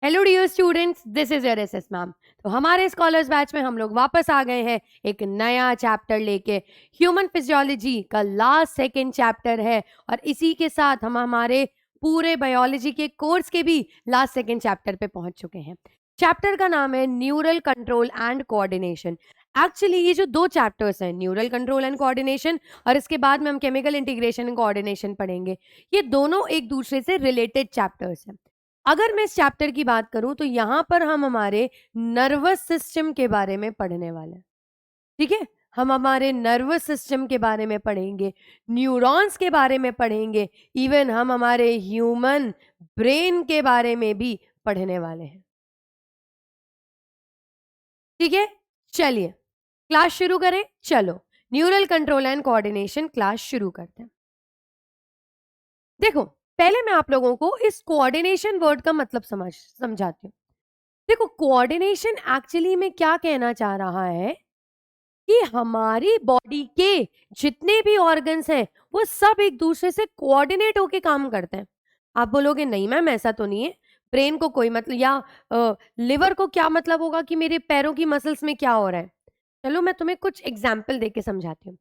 Hello dear students, this is your SS ma'am. तो हमारे scholars batch में हम लोग वापस आ गए हैं एक नया चैप्टर लेके। ह्यूमन फिजियोलॉजी का लास्ट सेकंड चैप्टर है और इसी के साथ हम हमारे पूरे बायोलॉजी के कोर्स के भी लास्ट सेकंड चैप्टर पे पहुंच चुके हैं। चैप्टर का नाम है neural control and coordination. Actually ये जो दो चैप्टर्स हैं, न्यूरल कंट्रोल एंड कोऑर्डिनेशन और इसके बाद में हम केमिकल इंटीग्रेशन एंड कोऑर्डिनेशन पढ़ेंगे, ये दोनों एक दूसरे से रिलेटेड चैप्टर्स हैं। अगर मैं इस चैप्टर की बात करूं तो यहां पर हम हमारे नर्वस सिस्टम के बारे में पढ़ने वाले हैं। ठीक है, हम हमारे नर्वस सिस्टम के बारे में पढ़ेंगे, न्यूरॉन्स के बारे में पढ़ेंगे, इवन हम हमारे ह्यूमन ब्रेन के बारे में भी पढ़ने वाले हैं। ठीक है, चलिए क्लास शुरू करें। चलो neural control and coordination class शुरू करते हैं। देखो, पहले मैं आप लोगों को इस कोऑर्डिनेशन वर्ड का मतलब समझाती हूँ। देखो, कोऑर्डिनेशन एक्चुअली में क्या कहना चाह रहा है कि हमारी बॉडी के जितने भी ऑर्गन्स हैं वो सब एक दूसरे से कोऑर्डिनेट होके काम करते हैं। आप बोलोगे नहीं मैम ऐसा तो नहीं है, ब्रेन को कोई मतलब या लिवर को क्या मतलब होगा कि मेरे पैरों की मसल्स में क्या हो रहा है। चलो मैं तुम्हें कुछ एग्जाम्पल देके समझाती हूँ।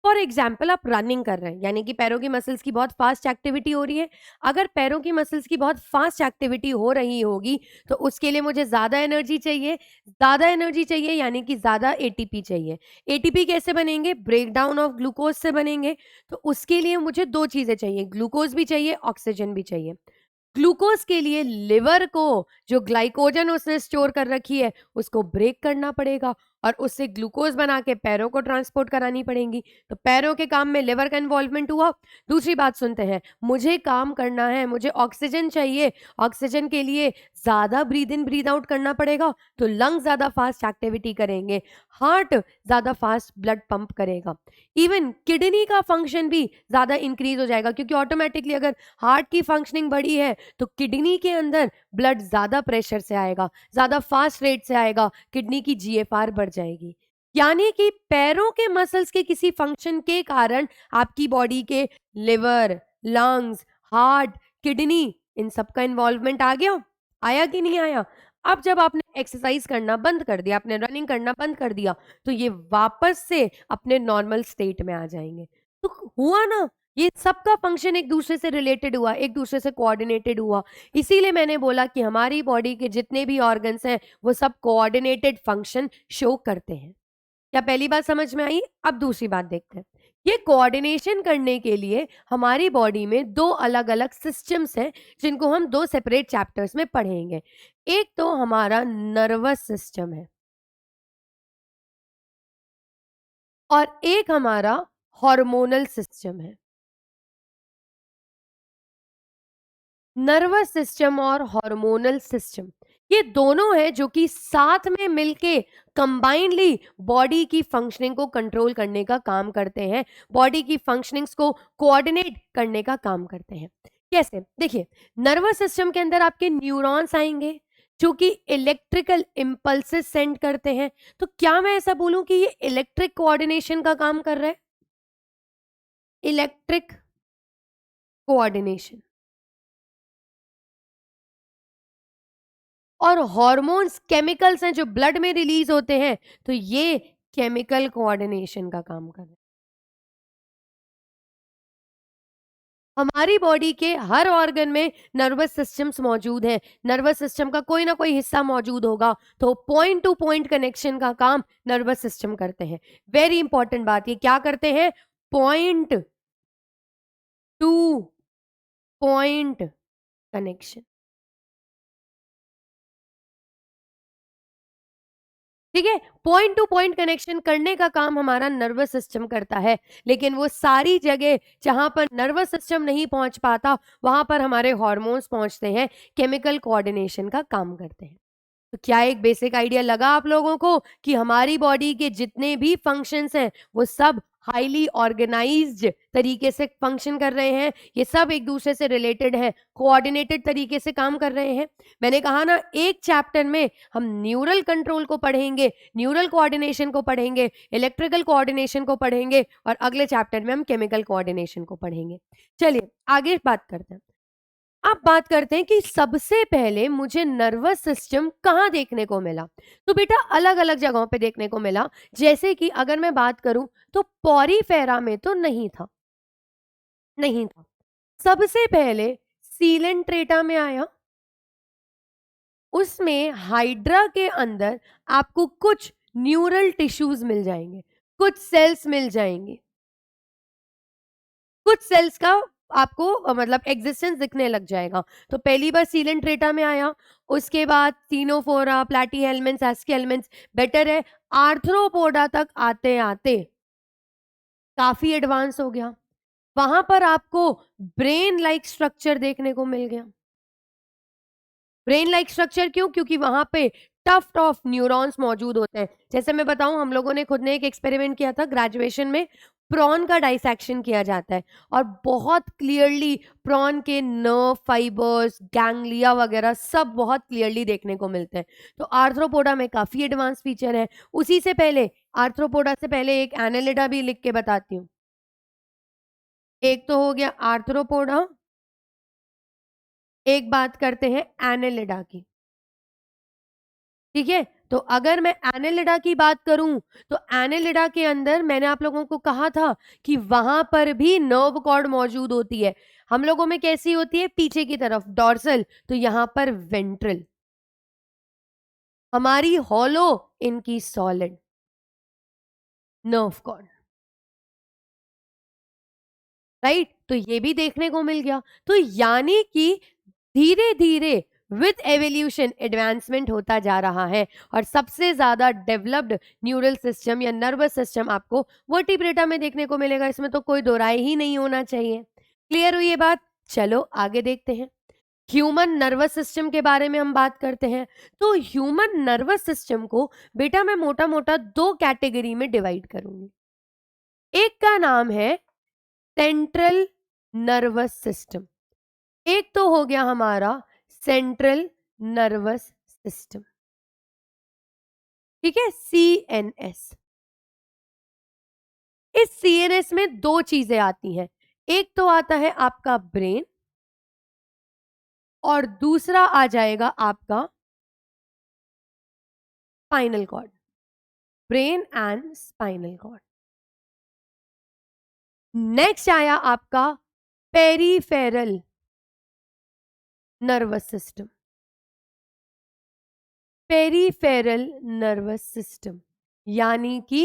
फॉर एग्जाम्पल, आप रनिंग कर रहे हैं, यानी कि पैरों की मसल्स की बहुत फास्ट एक्टिविटी हो रही है। अगर पैरों की मसल्स की बहुत फास्ट एक्टिविटी हो रही होगी तो उसके लिए मुझे ज्यादा एनर्जी चाहिए। ज्यादा एनर्जी चाहिए यानी कि ज्यादा एटीपी चाहिए। एटीपी कैसे बनेंगे? ब्रेक डाउन ऑफ ग्लूकोज से बनेंगे। तो उसके लिए मुझे दो चीजें चाहिए, ग्लूकोज भी चाहिए, ऑक्सीजन भी चाहिए। ग्लूकोज के लिए लिवर को जो ग्लाइकोजन उसने स्टोर कर रखी है उसको ब्रेक करना पड़ेगा और उससे ग्लूकोज बना के पैरों को ट्रांसपोर्ट करानी पड़ेगी। तो पैरों के काम में लिवर का इन्वॉल्वमेंट हुआ। दूसरी बात सुनते हैं, मुझे काम करना है, मुझे ऑक्सीजन चाहिए। ऑक्सीजन के लिए ज्यादा ब्रीद इन ब्रीद आउट करना पड़ेगा, तो लंग ज्यादा फास्ट एक्टिविटी करेंगे, हार्ट ज्यादा फास्ट ब्लड पंप करेगा। इवन किडनी का फंक्शन भी ज्यादा इंक्रीज हो जाएगा, क्योंकि ऑटोमेटिकली अगर हार्ट की फंक्शनिंग बढ़ी है तो किडनी के अंदर ब्लड ज्यादा प्रेशर से आएगा, ज्यादा फास्ट रेट से आएगा, किडनी की जीएफआर बढ़ जाएगी। यानी कि पैरों के मसल्स के किसी फंक्शन के कारण आपकी बॉडी के लिवर, लंग्स, हार्ट, किडनी, इन सब का इन्वॉल्वमेंट आ गया। आया कि नहीं आया? अब जब आपने एक्सरसाइज करना बंद कर दिया, आपने रनिंग करना बंद कर दिया, तो ये वापस से अपने नॉर्मल स्टेट में आ जाएंगे। तो हुआ ना, ये सबका फंक्शन एक दूसरे से रिलेटेड हुआ, एक दूसरे से कोऑर्डिनेटेड हुआ। इसीलिए मैंने बोला कि हमारी बॉडी के जितने भी ऑर्गन्स हैं वो सब कोऑर्डिनेटेड फंक्शन शो करते हैं। क्या पहली बात समझ में आई? अब दूसरी बात देखते हैं। ये कोऑर्डिनेशन करने के लिए हमारी बॉडी में दो अलग अलग सिस्टम्स हैं जिनको हम दो सेपरेट चैप्टर्स में पढ़ेंगे। एक तो हमारा नर्वस सिस्टम है और एक हमारा हार्मोनल सिस्टम है। नर्वस सिस्टम और हार्मोनल सिस्टम, ये दोनों है जो कि साथ में मिलके कंबाइंडली बॉडी की फंक्शनिंग को कंट्रोल करने का काम करते हैं, बॉडी की फंक्शनिंग्स को कोऑर्डिनेट करने का काम करते हैं। कैसे? देखिए, नर्वस सिस्टम के अंदर आपके न्यूरॉन्स आएंगे जो कि इलेक्ट्रिकल इंपल्सेस सेंड करते हैं। तो क्या मैं ऐसा बोलूं कि ये इलेक्ट्रिक कोऑर्डिनेशन का काम कर रहा है? Electric coordination. और हॉर्मोन्स केमिकल्स हैं जो ब्लड में रिलीज होते हैं, तो ये केमिकल कोऑर्डिनेशन का काम कर रहे हैं। हमारी बॉडी के हर ऑर्गन में नर्वस सिस्टम्स मौजूद हैं, नर्वस सिस्टम का कोई ना कोई हिस्सा मौजूद होगा, तो पॉइंट टू पॉइंट कनेक्शन का काम नर्वस सिस्टम करते हैं। वेरी इंपॉर्टेंट बात, ये क्या करते हैं? Point two point connection. ठीक है, पॉइंट टू पॉइंट कनेक्शन करने का काम हमारा नर्वस सिस्टम करता है। लेकिन वो सारी जगह जहां पर नर्वस सिस्टम नहीं पहुंच पाता वहां पर हमारे हार्मोन्स पहुंचते हैं, केमिकल कोऑर्डिनेशन का काम करते हैं। तो क्या एक बेसिक आइडिया लगा आप लोगों को कि हमारी बॉडी के जितने भी फंक्शंस हैं वो सब हाईली ऑर्गेनाइज्ड तरीके से फंक्शन कर रहे हैं, ये सब एक दूसरे से रिलेटेड हैं, कोऑर्डिनेटेड तरीके से काम कर रहे हैं। मैंने कहा ना, एक चैप्टर में हम न्यूरल कंट्रोल को पढ़ेंगे, न्यूरल कोऑर्डिनेशन को पढ़ेंगे, इलेक्ट्रिकल कोऑर्डिनेशन को पढ़ेंगे और अगले चैप्टर में हम केमिकल कोऑर्डिनेशन को पढ़ेंगे। चलिए आगे बात करते हैं। अब बात करते हैं कि सबसे पहले मुझे नर्वस सिस्टम कहाँ देखने को मिला। तो बेटा अलग अलग जगहों पे देखने को मिला। जैसे कि अगर मैं बात करूं तो पॉरीफेरा में तो नहीं था। सबसे पहले सीलेंट्रेटा में आया। उसमें हाइड्रा के अंदर आपको कुछ न्यूरल टिश्यूज मिल जाएंगे, कुछ सेल्स मिल जाएंगे, कुछ सेल्स का आपको मतलब एग्जिस्टेंस दिखने लग जाएगा। तो पहली बार सीलेंट्रेटा में आया, उसके बाद ctenophora, platyhelminthes, aschelminthes, बेटर है आर्थ्रोपोडा तक आते आते काफी एडवांस हो गया। वहां पर आपको ब्रेन लाइक स्ट्रक्चर देखने को मिल गया। ब्रेन लाइक स्ट्रक्चर क्यों? क्योंकि वहां पे टफ्ट ऑफ न्यूरॉन्स मौजूद होते हैं। जैसे मैं बताऊं, हम लोगों ने खुद ने एक एक्सपेरिमेंट किया था ग्रेजुएशन में। प्रॉन का डाइसेक्शन किया जाता है और बहुत क्लियरली प्रॉन के नर्व फाइबर्स, गैंग्लिया वगैरह सब बहुत क्लियरली देखने को मिलते हैं। तो आर्थ्रोपोडा में काफी एडवांस फीचर है। उसी से पहले, आर्थ्रोपोडा से पहले एक एनालिडा भी लिख के बताती हूँ। एक तो हो गया आर्थ्रोपोडा, एक बात करते हैं एनालिडा की। ठीक है, तो अगर मैं एनालिडा की बात करूं तो एनालिडा के अंदर मैंने आप लोगों को कहा था कि वहां पर भी नर्व कॉर्ड मौजूद होती है। हम लोगों में कैसी होती है? पीछे की तरफ डॉर्सल, तो यहां पर वेंट्रल। हमारी हॉलो, इनकी सॉलिड नर्व कॉर्ड। राइट, तो ये भी देखने को मिल गया। तो यानी कि धीरे धीरे विद एवोल्यूशन एडवांसमेंट होता जा रहा है और सबसे ज्यादा डेवलप्ड न्यूरल सिस्टम या नर्वस सिस्टम आपको वर्टिब्रेटा में देखने को मिलेगा। इसमें तो कोई दो राय ही नहीं होना चाहिए। क्लियर हुई ये बात? चलो आगे देखते हैं। ह्यूमन नर्वस सिस्टम के बारे में हम बात करते हैं। तो ह्यूमन नर्वस सिस्टम को बेटा मैं मोटा मोटा दो कैटेगरी में डिवाइड करूंगी। एक का नाम है सेंट्रल नर्वस सिस्टम, एक तो हो गया हमारा सेंट्रल नर्वस सिस्टम। ठीक है, सीएनएस। इस सीएनएस में दो चीजें आती हैं। एक तो आता है आपका ब्रेन और दूसरा आ जाएगा आपका spinal cord. Brain and spinal cord. Next आया आपका peripheral nervous system. Peripheral nervous system यानी कि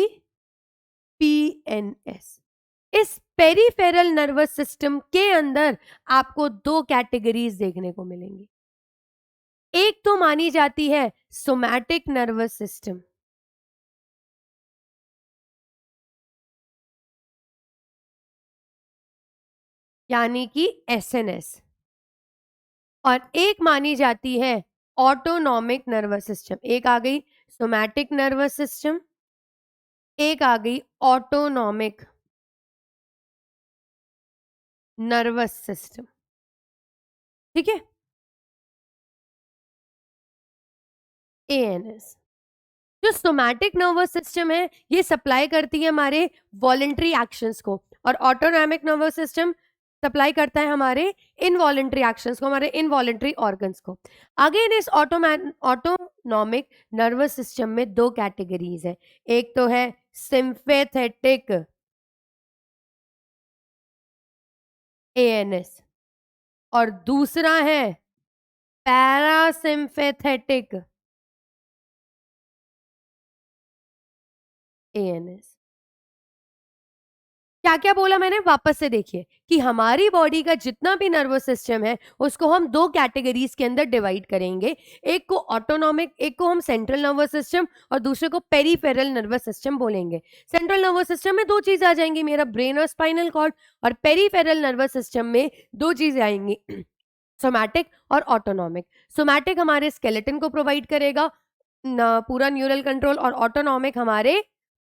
पीएनएस। इस पेरीफेरल नर्वस सिस्टम के अंदर आपको दो कैटेगरीज देखने को मिलेंगी। एक तो मानी जाती है सोमैटिक नर्वस सिस्टम, यानी कि एसएनएस, और एक मानी जाती है ऑटोनॉमिक नर्वस सिस्टम। एक आ गई सोमैटिक नर्वस सिस्टम, एक आ गई ऑटोनॉमिक नर्वस सिस्टम। ठीक है, एएनएस। जो सोमैटिक नर्वस सिस्टम है ये सप्लाई करती है हमारे वॉलेंट्री एक्शंस को, और ऑटोनॉमिक नर्वस सिस्टम सप्लाई करता है हमारे इनवॉलेंट्री एक्शंस को, हमारे इनवॉलेंट्री ऑर्गन्स को। अगेन इस ऑटोनॉमिक नर्वस सिस्टम में दो कैटेगरीज है। एक तो है सिंपैथेटिक एएनएस और दूसरा है पैरासिम्पैथेटिक एएनएस। क्या क्या बोला मैंने? वापस से देखिए कि हमारी बॉडी का जितना भी नर्वस सिस्टम है उसको हम दो कैटेगरीज के अंदर डिवाइड करेंगे। एक को ऑटोनॉमिक, एक को हम सेंट्रल नर्वस सिस्टम, और दूसरे को पेरीफेरल नर्वस सिस्टम बोलेंगे। सेंट्रल नर्वस सिस्टम में दो चीजें आ जाएंगी, मेरा ब्रेन और स्पाइनल कॉर्ड, और पेरीफेरल नर्वस सिस्टम में दो चीजें आएंगी, सोमैटिक और ऑटोनॉमिक। सोमैटिक हमारे स्केलेटन को प्रोवाइड करेगा पूरा न्यूरल कंट्रोल, और ऑटोनॉमिक हमारे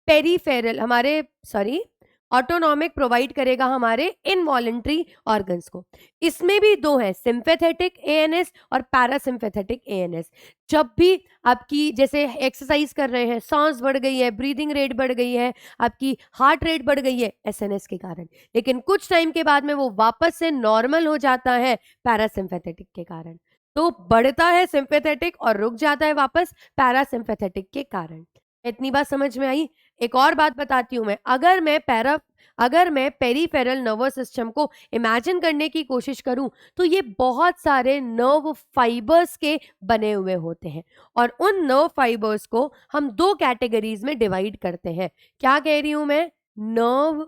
पेरीफेरल, हमारे सॉरी ऑटोनॉमिक प्रोवाइड करेगा हमारे इनवॉलेंट्री ऑर्गन्स को। इसमें भी दो है, सिंपैथेटिक एएनएस और पैरासिम्पैथेटिक एएनएस। जब भी आपकी जैसे एक्सरसाइज कर रहे हैं, सांस बढ़ गई है, ब्रीदिंग रेट बढ़ गई है, आपकी हार्ट रेट बढ़ गई है एसएनएस के कारण, लेकिन कुछ टाइम के बाद में वो वापस से नॉर्मल हो जाता है पैरासिम्पैथेटिक के कारण। तो बढ़ता है सिंपैथेटिक और रुक जाता है वापस पैरासिम्पैथेटिक के कारण। इतनी बात समझ में आई? एक और बात बताती हूं मैं, अगर मैं पेरीफेरल नर्वस सिस्टम को इमेजिन करने की कोशिश करूं तो ये बहुत सारे नर्व फाइबर्स के बने हुए होते हैं, और उन नर्व फाइबर्स को हम दो कैटेगरीज में डिवाइड करते हैं। क्या कह रही हूं मैं? Nerve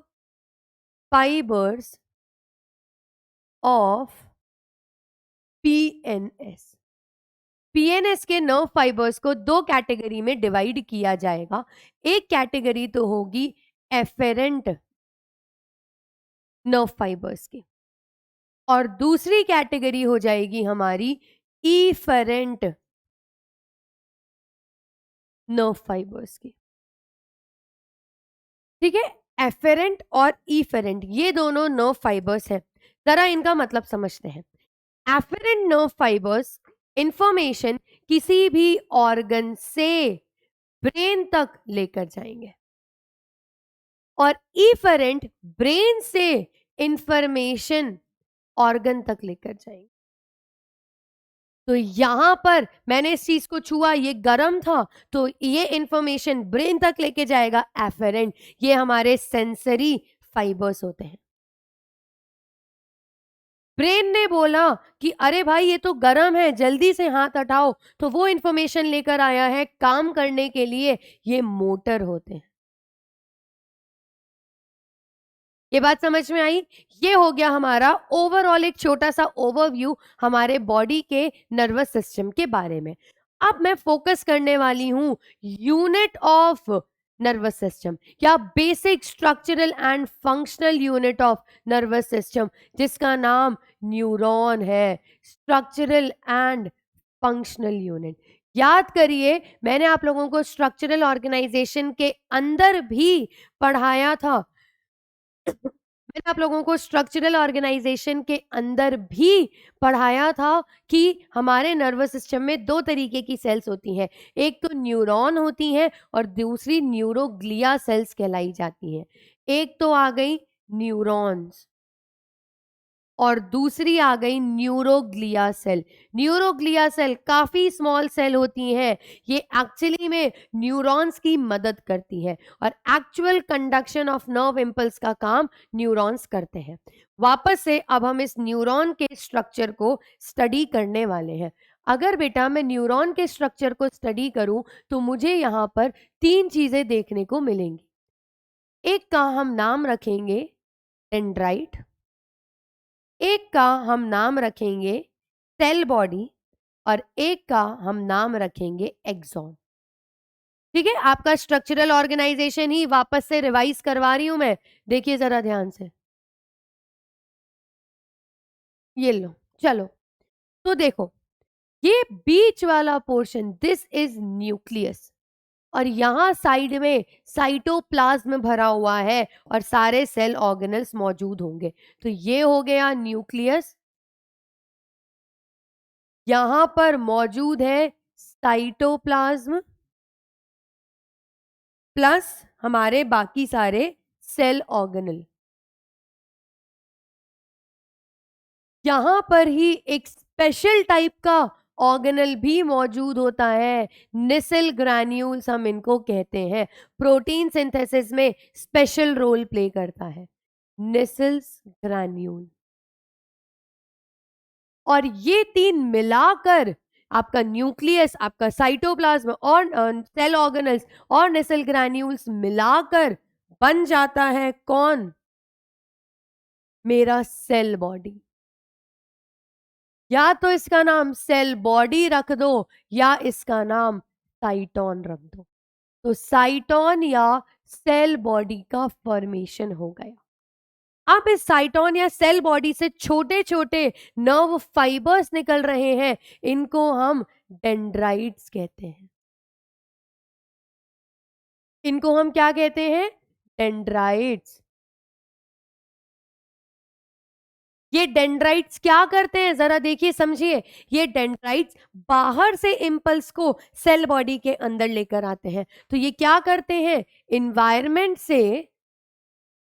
fibres of PNS. PNS के नर्व फाइबर्स को दो कैटेगरी में डिवाइड किया जाएगा। एक कैटेगरी तो होगी एफेरेंट नर्व फाइबर्स की, और दूसरी कैटेगरी हो जाएगी हमारी इफेरेंट नर्व फाइबर्स की। ठीक है, एफेरेंट और इफेरेंट ये दोनों नर्व फाइबर्स हैं। जरा इनका मतलब समझते हैं। एफेरेंट नर्व फाइबर्स इंफॉर्मेशन किसी भी ऑर्गन से ब्रेन तक लेकर जाएंगे, और इफेरेंट ब्रेन से इंफॉर्मेशन ऑर्गन तक लेकर जाएंगे। तो यहां पर मैंने इस चीज को छुआ, ये गर्म था, तो ये इंफॉर्मेशन ब्रेन तक लेके जाएगा एफेरेंट। ये हमारे सेंसरी फाइबर्स होते हैं। ब्रेन ने बोला कि अरे भाई ये तो गर्म है, जल्दी से हाथ हटाओ, तो वो इंफॉर्मेशन लेकर आया है काम करने के लिए, ये मोटर होते हैं। ये बात समझ में आई? ये हो गया हमारा ओवरऑल एक छोटा सा ओवरव्यू हमारे बॉडी के नर्वस सिस्टम के बारे में। अब मैं फोकस करने वाली हूं यूनिट ऑफ नर्वस सिस्टम, या basic structural and functional unit of nervous system, जिसका नाम न्यूरॉन है। Structural and functional unit. याद करिए, मैंने आप लोगों को स्ट्रक्चरल ऑर्गेनाइजेशन के अंदर भी पढ़ाया था। मैंने आप लोगों को स्ट्रक्चरल ऑर्गेनाइजेशन के अंदर भी पढ़ाया था कि हमारे नर्वस सिस्टम में दो तरीके की सेल्स होती हैं, एक तो न्यूरॉन होती हैं और दूसरी न्यूरोग्लिया सेल्स कहलाई जाती हैं। एक तो आ गई न्यूरॉन्स और दूसरी आ गई न्यूरोग्लिया सेल। न्यूरोग्लिया सेल काफी स्मॉल सेल होती हैं, ये एक्चुअली में न्यूरॉन्स की मदद करती है, और actual conduction of nerve impulse का काम न्यूरॉन्स करते हैं। वापस से अब हम इस न्यूरॉन के स्ट्रक्चर को स्टडी करने वाले हैं। अगर बेटा मैं न्यूरॉन के स्ट्रक्चर को स्टडी करूं तो मुझे यहां पर तीन चीजें देखने को मिलेंगी। एक का हम नाम रखेंगे डेंड्राइट, एक का हम नाम रखेंगे सेल बॉडी, और एक का हम नाम रखेंगे एक्सॉन। ठीक है, आपका स्ट्रक्चरल ऑर्गेनाइजेशन ही वापस से रिवाइज करवा रही हूं मैं, देखिए जरा ध्यान से। ये लो, चलो तो देखो, ये बीच वाला पोर्शन दिस इज न्यूक्लियस, और यहां साइड में साइटोप्लाज्म भरा हुआ है और सारे सेल ऑर्गेनल्स मौजूद होंगे। तो ये हो गया न्यूक्लियस, यहां पर मौजूद है साइटोप्लाज्म प्लस हमारे बाकी सारे सेल ऑर्गेनल। यहां पर ही एक स्पेशल टाइप का ऑर्गेनल भी मौजूद होता है, निसेल ग्रैन्यूल्स हम इनको कहते हैं। प्रोटीन सिंथेसिस में स्पेशल रोल प्ले करता है निसेल्स ग्रैन्यूल। और ये तीन मिलाकर आपका न्यूक्लियस, आपका साइटोप्लाज्म और सेल ऑर्गेनल्स और नेसल ग्रैन्यूल्स मिलाकर बन जाता है कौन? मेरा सेल बॉडी। या तो इसका नाम सेल बॉडी रख दो या इसका नाम साइटोन रख दो। तो साइटोन या सेल बॉडी का फॉर्मेशन हो गया। अब इस साइटोन या सेल बॉडी से छोटे छोटे नर्व फाइबर्स निकल रहे हैं, इनको हम डेंड्राइट्स कहते हैं। इनको हम क्या कहते हैं? डेंड्राइट्स। ये डेंड्राइट्स क्या करते हैं, जरा देखिए समझिए। ये डेंड्राइट्स बाहर से इम्पल्स को सेल बॉडी के अंदर लेकर आते हैं। तो ये क्या करते हैं, इन्वायरमेंट से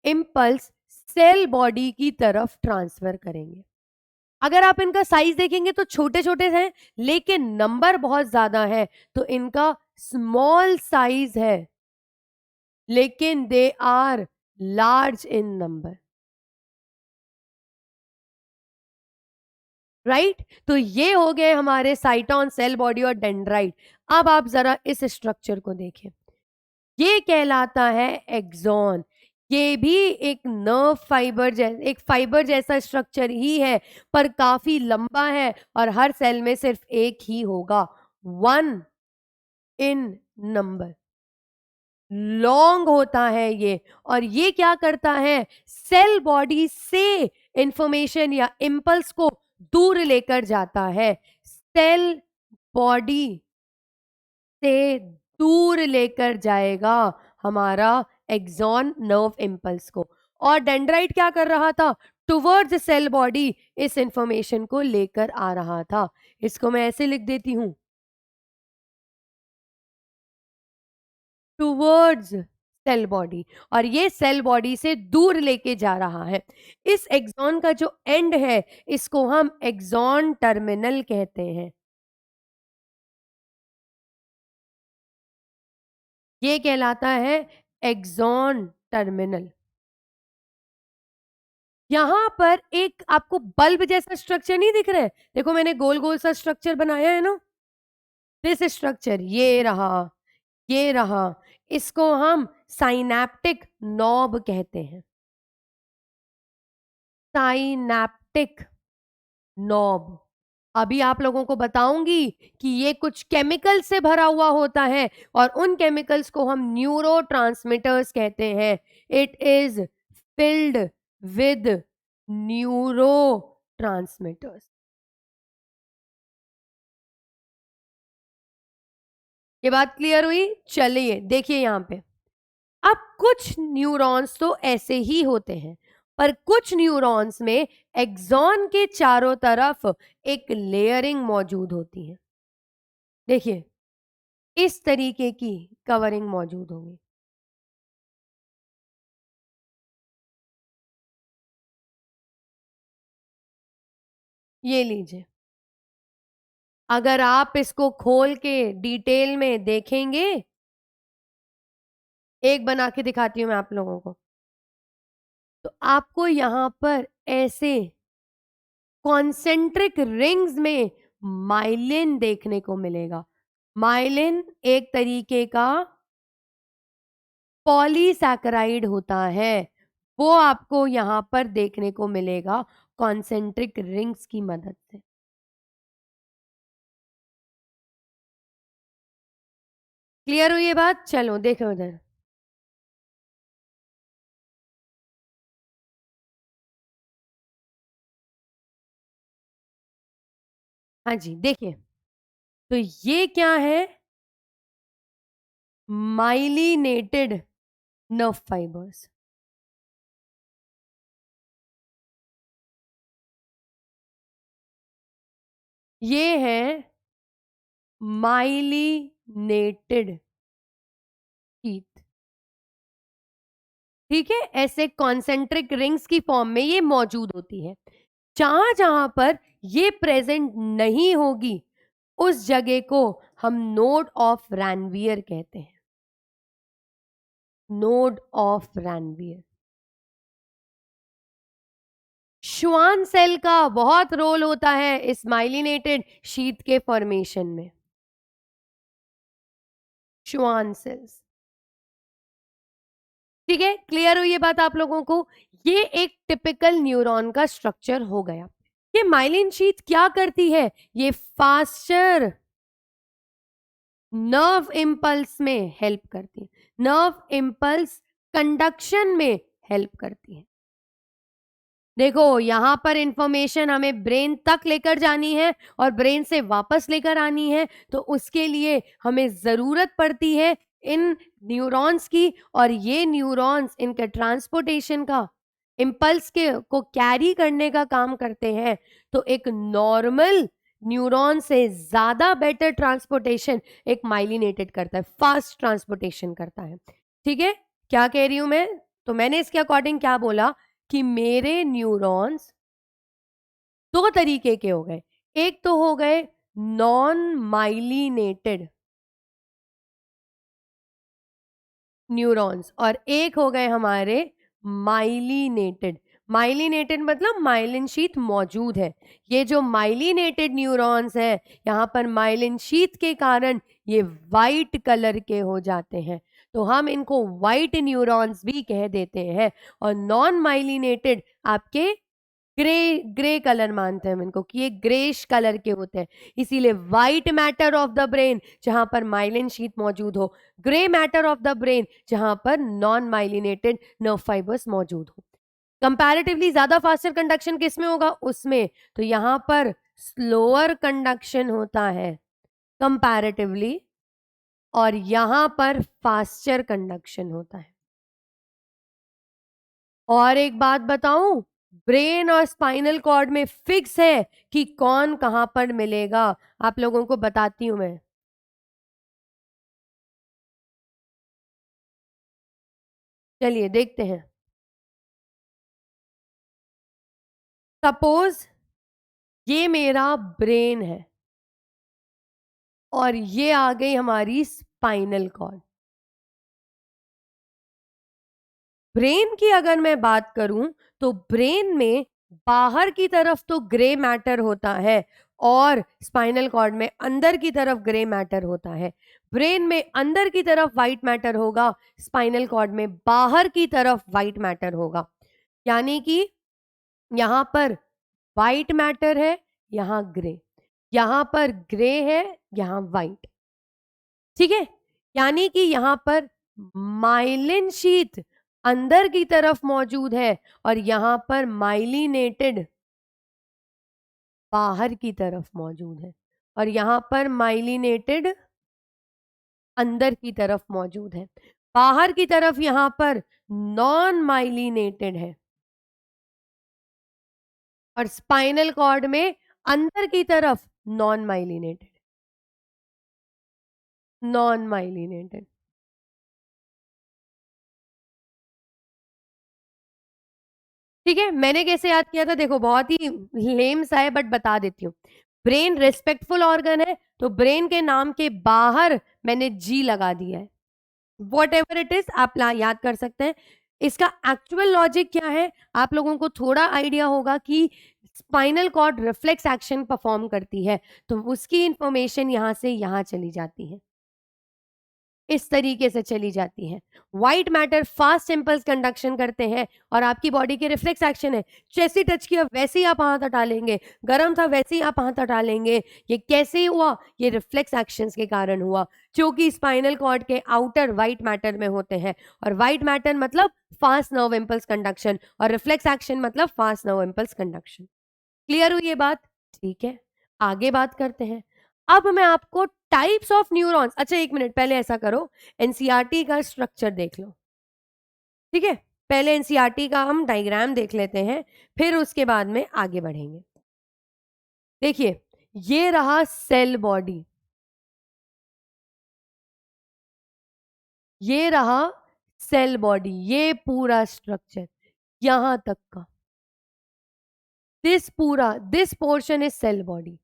इम्पल्स सेल बॉडी की तरफ ट्रांसफर करेंगे। अगर आप इनका साइज देखेंगे तो छोटे छोटे हैं, लेकिन नंबर बहुत ज्यादा है, तो इनका स्मॉल साइज है, लेकिन they are large in number, right. तो ये हो गए हमारे साइटोन, सेल बॉडी और डेंड्राइट। अब आप जरा इस स्ट्रक्चर को देखें, ये कहलाता है एक्सॉन। ये भी एक नर्व फाइबर जैसा, एक फाइबर जैसा स्ट्रक्चर ही है, पर काफी लंबा है और हर सेल में सिर्फ एक ही होगा, 1 इन नंबर, लॉन्ग होता है ये। और ये क्या करता है, सेल बॉडी से इंफॉर्मेशन या इंपल्स को दूर लेकर जाता है, सेल बॉडी से दूर लेकर जाएगा हमारा एक्सॉन नर्व इंपल्स को। और डेंड्राइट क्या कर रहा था, टुवर्ड्स सेल बॉडी इस इंफॉर्मेशन को लेकर आ रहा था। इसको मैं ऐसे लिख देती हूं, टुवर्ड्स सेल बॉडी, और ये सेल बॉडी से दूर लेके जा रहा है। इस एक्सॉन का जो एंड है, इसको हम एक्सॉन टर्मिनल कहते हैं। ये कहलाता है एक्सॉन टर्मिनल। यहां पर एक आपको बल्ब जैसा स्ट्रक्चर नहीं दिख रहा है, देखो मैंने गोल गोल सा स्ट्रक्चर बनाया है ना, दिस स्ट्रक्चर, ये रहा, इसको हम साइनैप्टिक नॉब कहते हैं, साइनैप्टिक नॉब। अभी आप लोगों को बताऊंगी कि ये कुछ केमिकल से भरा हुआ होता है, और उन केमिकल्स को हम न्यूरोट्रांसमीटर्स कहते हैं। It is filled with neurotransmitters. ये बात क्लियर हुई? चलिए देखिए यहां पे, अब कुछ न्यूरॉन्स तो ऐसे ही होते हैं, पर कुछ न्यूरॉन्स में एक्सॉन के चारों तरफ एक लेयरिंग मौजूद होती है। देखिए इस तरीके की कवरिंग मौजूद होगी। ये लीजिए, अगर आप इसको खोल के डिटेल में देखेंगे, एक बना के दिखाती हूं मैं आप लोगों को, तो आपको यहां पर ऐसे कॉन्सेंट्रिक रिंग्स में माइलिन देखने को मिलेगा। माइलिन एक तरीके का पॉलीसैकेराइड होता है, वो आपको यहां पर देखने को मिलेगा कॉन्सेंट्रिक रिंग्स की मदद से। क्लियर हुई ये बात? चलो देखो उधर, हाँ जी देखिए, तो ये क्या है, माइलिनेटेड नर्व फाइबर्स। ये है माइलिनेटेड शीथ, ठीक है, ऐसे कॉन्सेंट्रिक रिंग्स की फॉर्म में ये मौजूद होती है। जहां जहां पर ये प्रेजेंट नहीं होगी, उस जगह को हम नोड ऑफ रैनवियर कहते हैं, node of Ranvier. Schwann cell का बहुत रोल होता है इस माइलिनेटेड शीथ के फॉर्मेशन में, श्वान सेल्स। ठीक है, क्लियर हुई ये बात आप लोगों को? ये एक टिपिकल न्यूरॉन का स्ट्रक्चर हो गया। ये माइलिन शीथ क्या करती है, ये फास्टर नर्व इंपल्स में हेल्प करती है, नर्व इंपल्स कंडक्शन में हेल्प करती है। देखो यहां पर इंफॉर्मेशन हमें ब्रेन तक लेकर जानी है और ब्रेन से वापस लेकर आनी है, तो उसके लिए हमें जरूरत पड़ती है इन न्यूरॉन्स की, और ये न्यूरॉन्स इनके ट्रांसपोर्टेशन का इम्पल्स के को कैरी करने का काम करते हैं, तो एक नॉर्मल न्यूरॉन से ज्यादा बेटर ट्रांसपोर्टेशन एक माइलिनेटेड करता है, फास्ट ट्रांसपोर्टेशन करता है। ठीक है, क्या कह रही हूं मैं? तो मैंने इसके अकॉर्डिंग क्या बोला कि मेरे न्यूरॉन्स दो तरीके के हो गए, एक तो हो गए नॉन माइलिनेटेड न्यूरॉन्स और एक हो गए हमारे माइलिनेटेड। माइलिनेटेड मतलब माइलिन शीथ मौजूद है। ये जो माइलिनेटेड न्यूरॉन्स है, यहां पर माइलिन शीथ के कारण ये वाइट कलर के हो जाते हैं, तो हम इनको वाइट न्यूरॉन्स भी कह देते हैं। और नॉन माइलिनेटेड आपके ग्रे ग्रे कलर मानते हैं हम इनको कि ये ग्रेश कलर के होते हैं, इसीलिए white matter of the brain जहां पर माइलिन शीट मौजूद हो, grey matter of the brain जहां पर नॉन माइलिनेटेड नर्व फाइबर्स मौजूद हो। कंपैरेटिवली ज्यादा फास्टर कंडक्शन किस में होगा? उसमें। तो यहां पर स्लोअर कंडक्शन होता है कंपैरेटिवली, और यहां पर फास्टर कंडक्शन होता है। और एक बात बताऊं, ब्रेन और स्पाइनल कॉर्ड में फिक्स है कि कौन कहां पर मिलेगा। आप लोगों को बताती हूं मैं। चलिए देखते हैं। सपोज ये मेरा ब्रेन है और ये आ गई हमारी स्पाइनल कॉर्ड। ब्रेन की अगर मैं बात करूं तो ब्रेन में बाहर की तरफ तो ग्रे मैटर होता है और स्पाइनल कॉर्ड में अंदर की तरफ ग्रे मैटर होता है। ब्रेन में अंदर की तरफ व्हाइट मैटर होगा, स्पाइनल कॉर्ड में बाहर की तरफ व्हाइट मैटर होगा। यानी कि यहां पर व्हाइट मैटर है, यहां ग्रे, यहां पर ग्रे है, यहां व्हाइट। ठीक है, यानी कि यहां पर माइलिन शीथ अंदर की तरफ मौजूद है और यहां पर माइलिनेटेड बाहर की तरफ मौजूद है, और यहां पर माइलिनेटेड अंदर की तरफ मौजूद है। बाहर की तरफ यहां पर नॉन माइलिनेटेड है और स्पाइनल कॉर्ड में अंदर की तरफ नॉन माइलिनेटेड, नॉन माइलिनेटेड। ठीक है, मैंने कैसे याद किया था? देखो बहुत ही लेम सा है बट बता देती हूँ। ब्रेन रेस्पेक्टफुल ऑर्गन है, तो ब्रेन के नाम के बाहर मैंने जी लगा दिया है। वॉट एवर इट इज आप याद कर सकते हैं। इसका एक्चुअल लॉजिक क्या है, आप लोगों को थोड़ा आइडिया होगा कि spinal cord reflex action perform करती है, तो उसकी इंफॉर्मेशन यहां से यहां चली जाती है, इस तरीके से चली जाती है। White matter fast impulse conduction करते हैं और आपकी बॉडी के रिफ्लेक्स एक्शन है। जैसे टच किया वैसे ही आप हाथ हटा लेंगे, गर्म था वैसे ही आप हाथ हटा लेंगे। ये कैसे ही हुआ? ये रिफ्लेक्स एक्शंस के कारण हुआ, जो कि स्पाइनल कॉर्ड के आउटर व्हाइट मैटर में होते हैं। और व्हाइट मैटर मतलब फास्ट नर्व इंपल्स कंडक्शन, और रिफ्लेक्स एक्शन मतलब fast nerve impulse conduction. Clear हुई ये बात? ठीक है, आगे बात करते हैं। अब मैं आपको टाइप्स ऑफ न्यूरॉन्स, अच्छा एक मिनट पहले ऐसा करो, एनसीईआरटी का स्ट्रक्चर देख लो। ठीक है, पहले एनसीईआरटी का हम डायग्राम देख लेते हैं, फिर उसके बाद में आगे बढ़ेंगे। देखिए, ये रहा सेल बॉडी, ये रहा सेल बॉडी, ये पूरा स्ट्रक्चर यहां तक का, this portion is cell body.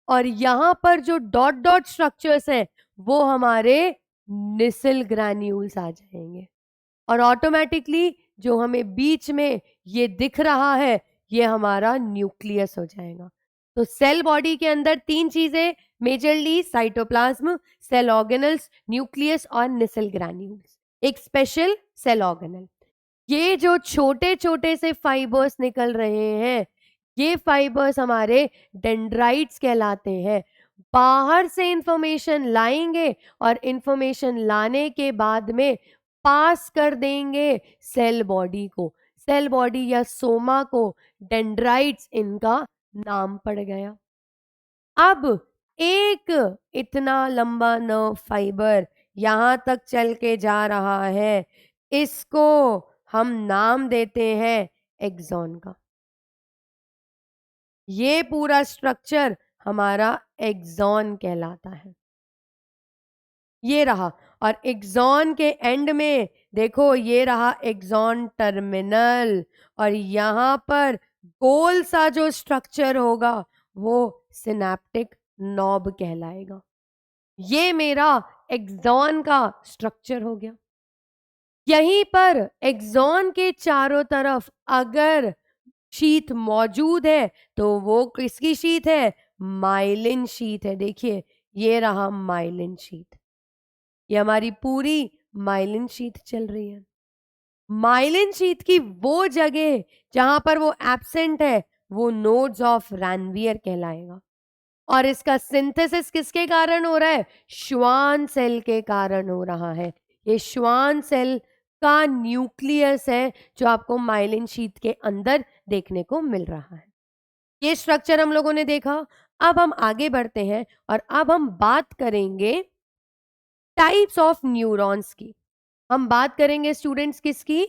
और यहां पर जो डॉट डॉट स्ट्रक्चर्स हैं वो हमारे निसिल ग्रैन्यूल्स आ जाएंगे, और ऑटोमेटिकली जो हमें बीच में ये दिख रहा है ये हमारा न्यूक्लियस हो जाएगा। तो सेल बॉडी के अंदर तीन चीजें majorly, cytoplasm, cell organelles, nucleus और निसिल ग्रैन्यूल्स, एक स्पेशल सेल ऑर्गेनल। ये जो छोटे छोटे से फाइबर्स निकल रहे हैं, ये फाइबर्स हमारे डेंड्राइट्स कहलाते हैं। बाहर से इंफॉर्मेशन लाएंगे और इंफॉर्मेशन लाने के बाद में पास कर देंगे सेल बॉडी को, सेल बॉडी या सोमा को। डेंड्राइट्स इनका नाम पड़ गया। अब एक इतना लंबा नर्व फाइबर यहां तक चल के जा रहा है, इसको हम नाम देते हैं एक्सॉन का। ये पूरा स्ट्रक्चर हमारा एक्सॉन कहलाता है। ये रहा, और एक्सॉन के एंड में देखो ये रहा एक्सॉन टर्मिनल, और यहां पर गोल सा जो स्ट्रक्चर होगा वो सिनेप्टिक नॉब कहलाएगा। ये मेरा एक्सॉन का स्ट्रक्चर हो गया। यहीं पर एक्सॉन के चारों तरफ अगर शीथ मौजूद है तो वो किसकी शीथ है? माइलिन शीथ है। देखिए ये रहा माइलिन शीथ, ये हमारी पूरी माइलिन शीथ चल रही है। माइलिन शीथ की वो जगह जहां पर वो एब्सेंट है वो नोड्स ऑफ रैनवियर कहलाएगा। और इसका सिंथेसिस किसके कारण हो रहा है? श्वान सेल के कारण हो रहा है। ये श्वान सेल का न्यूक्लियस है जो आपको माइलिन शीथ के अंदर देखने को मिल रहा है। ये स्ट्रक्चर हम लोगों ने देखा। अब हम आगे बढ़ते हैं और अब हम बात करेंगे टाइप्स ऑफ न्यूरॉन्स की। हम बात करेंगे स्टूडेंट्स किसकी?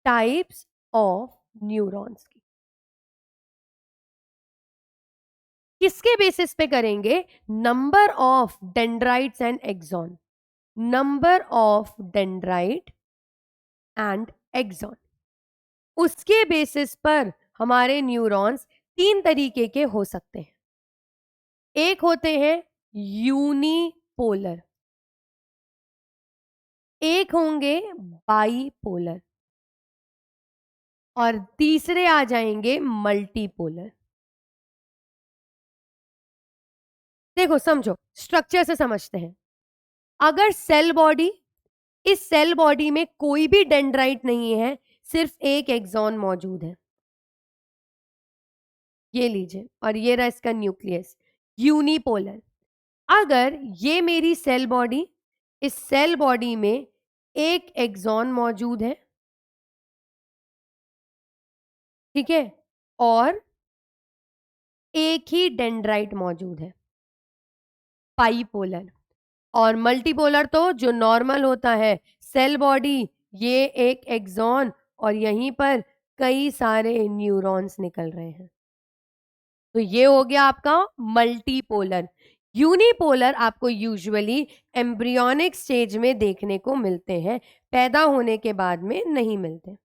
टाइप्स ऑफ न्यूरॉन्स की। किसके बेसिस पे करेंगे? Number of dendrites and axon. Number of dendrite and axon, उसके बेसिस पर हमारे न्यूरॉन्स तीन तरीके के हो सकते हैं। एक होते हैं यूनिपोलर, एक होंगे बाईपोलर, और तीसरे आ जाएंगे मल्टीपोलर। देखो समझो, स्ट्रक्चर से समझते हैं। अगर सेल बॉडी, इस सेल बॉडी में कोई भी डेंड्राइट नहीं है, सिर्फ एक एक्सॉन मौजूद है, ये लीजिए, और ये रहा इसका न्यूक्लियस, यूनिपोलर। अगर ये मेरी सेल बॉडी, इस सेल बॉडी में एक एक्सॉन मौजूद है, ठीक है, और एक ही डेंड्राइट मौजूद है, पाइपोलर। और मल्टीपोलर तो जो नॉर्मल होता है, सेल बॉडी, ये एक एक्सॉन और यहीं पर कई सारे न्यूरॉन्स निकल रहे हैं, तो ये हो गया आपका मल्टीपोलर। यूनिपोलर आपको यूजुअली एम्ब्रियोनिक स्टेज में देखने को मिलते हैं, पैदा होने के बाद में नहीं मिलते।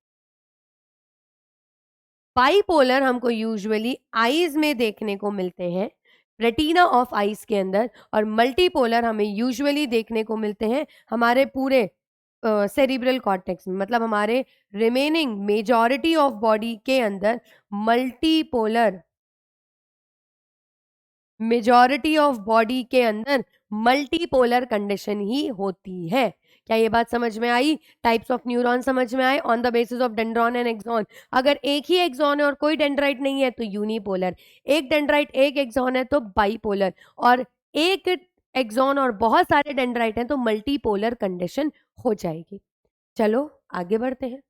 बाइपोलर हमको यूजुअली आईज में देखने को मिलते हैं, रेटिना ऑफ आईज के अंदर, और मल्टीपोलर हमें यूजुअली देखने को मिलते हैं हमारे पूरे सेरिब्रल कॉर्टेक्स में, मतलब हमारे रिमेनिंग मेजॉरिटी ऑफ बॉडी के अंदर मल्टीपोलर, मेजॉरिटी ऑफ बॉडी के अंदर मल्टीपोलर कंडीशन ही होती है। क्या ये बात समझ में आई? टाइप्स ऑफ न्यूरॉन समझ में आए on the basis of dendron and axon. अगर एक ही एक्सॉन है और कोई डेंड्राइट नहीं है तो यूनिपोलर, एक डेंड्राइट एक एक्सॉन है तो बाइपोलर, और एक एक्सॉन और बहुत सारे डेंड्राइट हैं तो मल्टीपोलर कंडीशन हो जाएगी। चलो आगे बढ़ते हैं।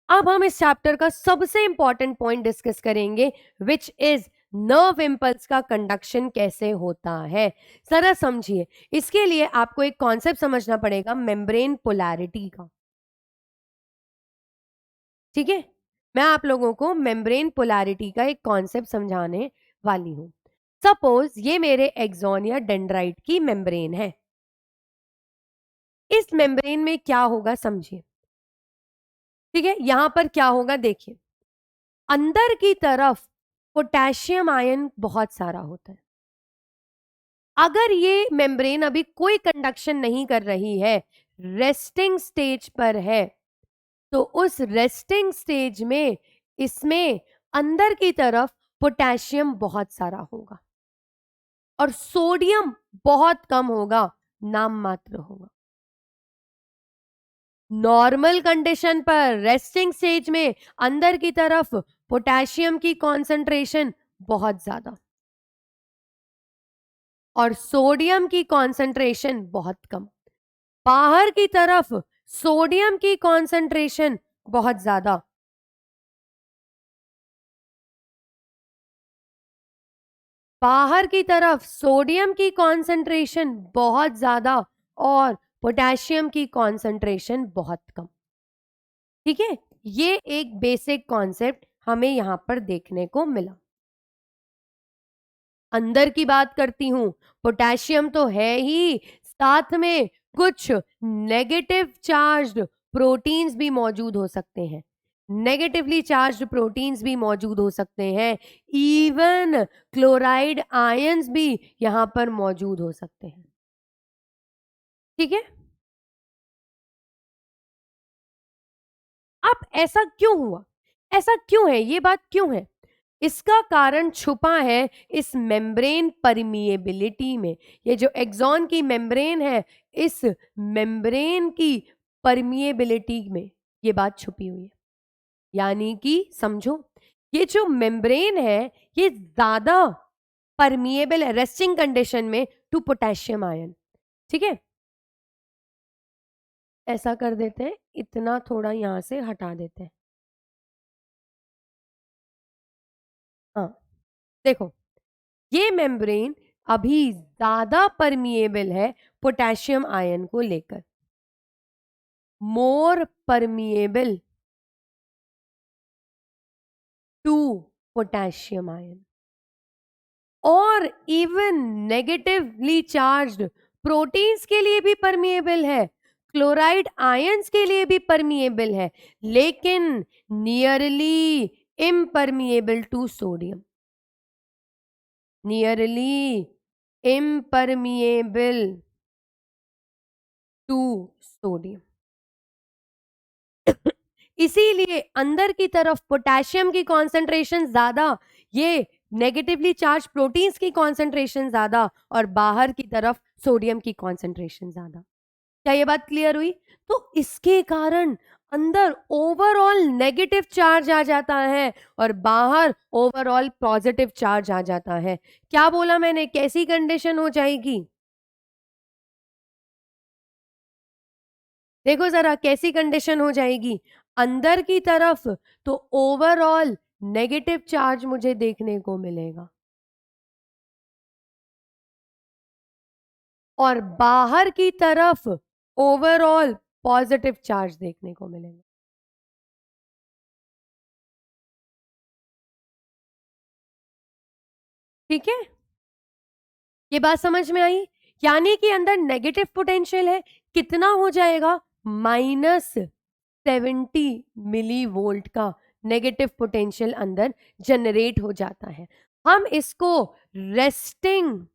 अब हम इस चैप्टर का सबसे इंपॉर्टेंट पॉइंट डिस्कस करेंगे, विच इज नर्व इम्पल्स का कंडक्शन कैसे होता है। जरा समझिए, इसके लिए आपको एक कॉन्सेप्ट समझना पड़ेगा, मेम्ब्रेन पोलैरिटी का। ठीक है, मैं आप लोगों को मेम्ब्रेन पोलैरिटी का एक कॉन्सेप्ट समझाने वाली हूं। सपोज ये मेरे एक्सॉन या डेंड्राइट की मेम्ब्रेन है। इस मेम्ब्रेन में क्या होगा समझिए, ठीक है, यहां पर क्या होगा देखिए, अंदर की तरफ पोटेशियम आयन बहुत सारा होता है। अगर ये मेम्ब्रेन अभी कोई कंडक्शन नहीं कर रही है, रेस्टिंग स्टेज पर है, तो उस रेस्टिंग स्टेज में इसमें अंदर की तरफ पोटेशियम बहुत सारा होगा और सोडियम बहुत कम होगा, नाम मात्र होगा। नॉर्मल कंडीशन पर रेस्टिंग स्टेज में अंदर की तरफ पोटेशियम की कॉन्सेंट्रेशन बहुत ज्यादा और सोडियम की कॉन्सेंट्रेशन बहुत कम। बाहर की तरफ सोडियम की कॉन्सेंट्रेशन बहुत ज्यादा, बाहर की तरफ सोडियम की कॉन्सेंट्रेशन बहुत ज्यादा और पोटेशियम की कॉन्सेंट्रेशन बहुत कम। ठीक है, ये एक बेसिक कॉन्सेप्ट हमें यहां पर देखने को मिला। अंदर की बात करती हूं, पोटेशियम तो है ही, साथ में कुछ नेगेटिव चार्ज्ड प्रोटीन्स भी मौजूद हो सकते हैं, नेगेटिवली चार्ज्ड प्रोटीन्स भी मौजूद हो सकते हैं, इवन क्लोराइड आयंस भी यहां पर मौजूद हो सकते हैं। ठीक है, अब ऐसा क्यों हुआ, ऐसा क्यों है, ये बात क्यों है? इसका कारण छुपा है इस मेम्ब्रेन परमिएबिलिटी में। ये जो एक्सॉन की मेम्ब्रेन है, इस मेम्ब्रेन की परमिएबिलिटी में ये बात छुपी हुई है। यानी कि समझो, ये जो मेम्ब्रेन है ये ज्यादा परमिएबल है रेस्टिंग कंडीशन में टू पोटेशियम आयन। ठीक है, ऐसा कर देते हैं, इतना थोड़ा यहां से हटा देते हैं। हाँ, देखो, ये मेम्ब्रेन अभी ज्यादा परमिएबल है पोटेशियम आयन को लेकर, मोर परमिएबल टू पोटेशियम आयन, और इवन नेगेटिवली चार्ज्ड प्रोटीन्स के लिए भी परमिएबल है, क्लोराइड आयंस के लिए भी परमिएबल है, लेकिन nearly impermeable to sodium, nearly impermeable to sodium. इसीलिए अंदर की तरफ पोटेशियम की कॉन्सेंट्रेशन ज्यादा, ये नेगेटिवली चार्ज प्रोटीन्स की कॉन्सेंट्रेशन ज्यादा, और बाहर की तरफ सोडियम की कॉन्सेंट्रेशन ज्यादा। क्या ये बात क्लियर हुई? तो इसके कारण अंदर ओवरऑल नेगेटिव चार्ज आ जाता है और बाहर ओवरऑल पॉजिटिव चार्ज आ जाता है। क्या बोला मैंने, कैसी कंडीशन हो जाएगी? देखो जरा कैसी कंडीशन हो जाएगी, अंदर की तरफ तो ओवरऑल नेगेटिव चार्ज मुझे देखने को मिलेगा, और बाहर की तरफ ओवरऑल पॉजिटिव चार्ज देखने को मिलेगा। ठीक है, ये बात समझ में आई? यानी कि अंदर नेगेटिव पोटेंशियल है, कितना हो जाएगा, -70 मिली वोल्ट का नेगेटिव पोटेंशियल अंदर जनरेट हो जाता है। हम इसको रेस्टिंग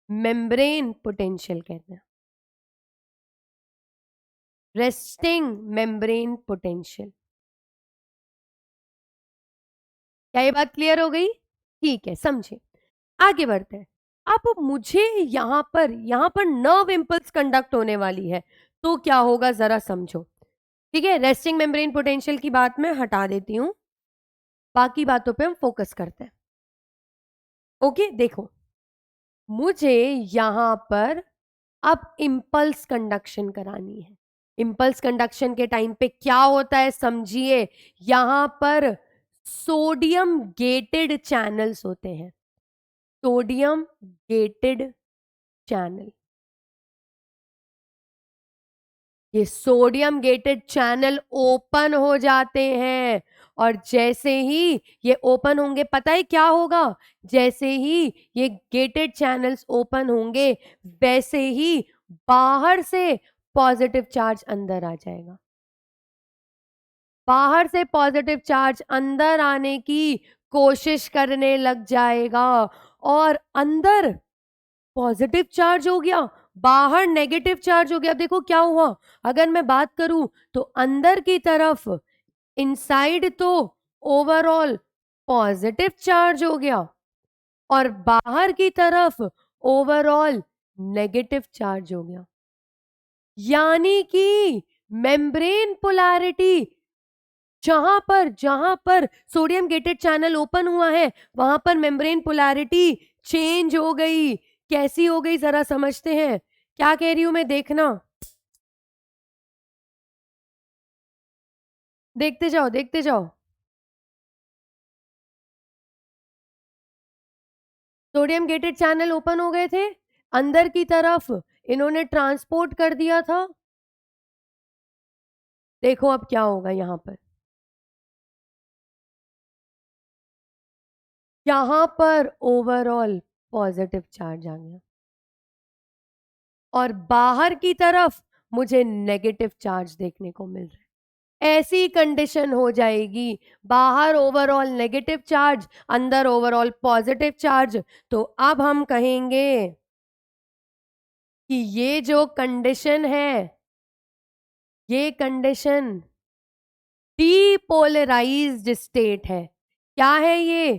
मेम्ब्रेन पोटेंशियल कहते हैं, रेस्टिंग मेम्ब्रेन पोटेंशियल। क्या ये बात क्लियर हो गई? ठीक है, समझे, आगे बढ़ते हैं। अब मुझे यहां पर नर्व इंपल्स कंडक्ट होने वाली है, तो क्या होगा जरा समझो। ठीक है, रेस्टिंग मेम्ब्रेन पोटेंशियल की बात मैं हटा देती हूं, बाकी बातों पे हम फोकस करते हैं। ओके, देखो, मुझे यहां पर अब इम्पल्स कंडक्शन करानी है। इम्पल्स कंडक्शन के टाइम पे क्या होता है समझिए, यहां पर सोडियम गेटेड चैनल्स होते हैं, सोडियम गेटेड चैनल। ये सोडियम गेटेड चैनल ओपन हो जाते हैं, और जैसे ही ये ओपन होंगे, पता है क्या होगा, जैसे ही ये गेटेड चैनल्स ओपन होंगे वैसे ही बाहर से पॉजिटिव चार्ज अंदर आ जाएगा, बाहर से पॉजिटिव चार्ज अंदर आने की कोशिश करने लग जाएगा, और अंदर पॉजिटिव चार्ज हो गया, बाहर नेगेटिव चार्ज हो गया। देखो क्या हुआ, अगर मैं बात करूं तो अंदर की तरफ इनसाइड तो ओवरऑल पॉजिटिव चार्ज हो गया, और बाहर की तरफ ओवरऑल नेगेटिव चार्ज हो गया। यानी कि मेम्ब्रेन पोलैरिटी, जहां पर सोडियम गेटेड चैनल ओपन हुआ है वहां पर मेम्ब्रेन पोलैरिटी चेंज हो गई। कैसी हो गई जरा समझते हैं, क्या कह रही हूं मैं, देखना, देखते जाओ देखते जाओ। सोडियम गेटेड चैनल ओपन हो गए थे, अंदर की तरफ इन्होंने ट्रांसपोर्ट कर दिया था देखो अब क्या होगा यहां पर, यहां पर ओवरऑल पॉजिटिव चार्ज आ गया और बाहर की तरफ मुझे नेगेटिव चार्ज देखने को मिल रहा है। ऐसी कंडीशन हो जाएगी, बाहर ओवरऑल नेगेटिव चार्ज, अंदर ओवरऑल पॉजिटिव चार्ज। तो अब हम कहेंगे कि ये जो कंडीशन है, ये कंडीशन डीपोलराइज्ड स्टेट है। क्या है ये?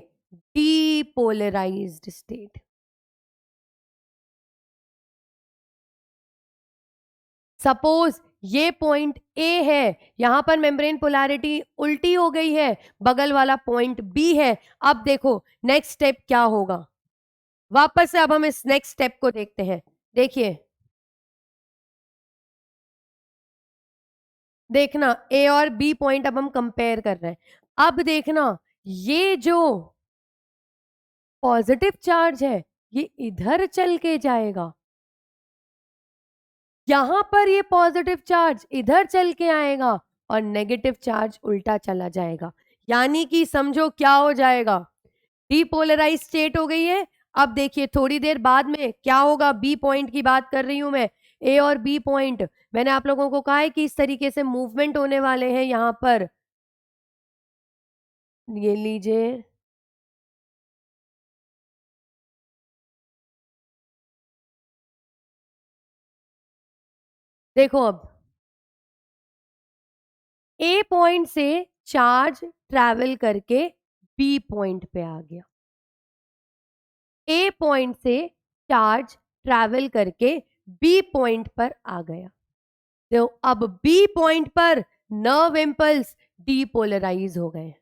Depolarised state. सपोज ये पॉइंट ए है, यहां पर मेम्ब्रेन पोलैरिटी उल्टी हो गई है, बगल वाला पॉइंट बी है। अब देखो नेक्स्ट स्टेप क्या होगा, वापस से अब हम इस नेक्स्ट स्टेप को देखते हैं। देखिए, देखना ए और बी पॉइंट अब हम कंपेयर कर रहे हैं। अब देखना ये जो पॉजिटिव चार्ज है ये इधर चल के जाएगा, यहां पर ये पॉजिटिव चार्ज इधर चल के आएगा और नेगेटिव चार्ज उल्टा चला जाएगा। यानी कि समझो क्या हो जाएगा, डीपोलराइज स्टेट हो गई है। अब देखिए थोड़ी देर बाद में क्या होगा, बी पॉइंट की बात कर रही हूं मैं, ए और बी पॉइंट मैंने आप लोगों को कहा है कि इस तरीके से मूवमेंट होने वाले हैं। यहां पर ये लीजिए, देखो अब ए पॉइंट से चार्ज ट्रैवल करके बी पॉइंट पे आ गया, ए पॉइंट से चार्ज ट्रैवल करके बी पॉइंट पर आ गया। तो अब बी पॉइंट पर नर्व इंपल्स डीपोलराइज हो गए।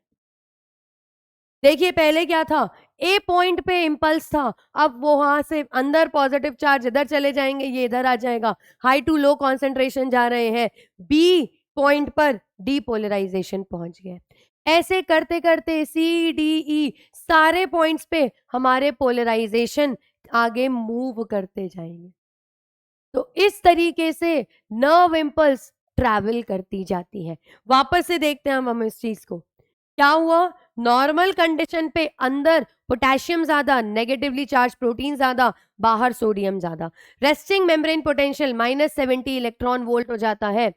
देखिए पहले क्या था, ए पॉइंट पे इंपल्स था, अब वो वहां से अंदर पॉजिटिव चार्ज इधर चले जाएंगे, ये इधर आ जाएगा, हाई टू लो कॉन्सेंट्रेशन जा रहे हैं, बी पॉइंट पर डीपोलराइजेशन पहुंच गया। ऐसे करते करते सी डी ई सारे पॉइंट्स पे हमारे पोलराइजेशन आगे मूव करते जाएंगे। तो इस तरीके से नर्व इंपल्स ट्रैवल करती जाती है। वापस से देखते हैं हम इस चीज को, क्या हुआ, नॉर्मल कंडीशन पे अंदर पोटेशियम ज्यादा, नेगेटिवली चार्ज प्रोटीन ज्यादा, बाहर सोडियम ज्यादा, resting membrane potential -70 electron volt हो जाता है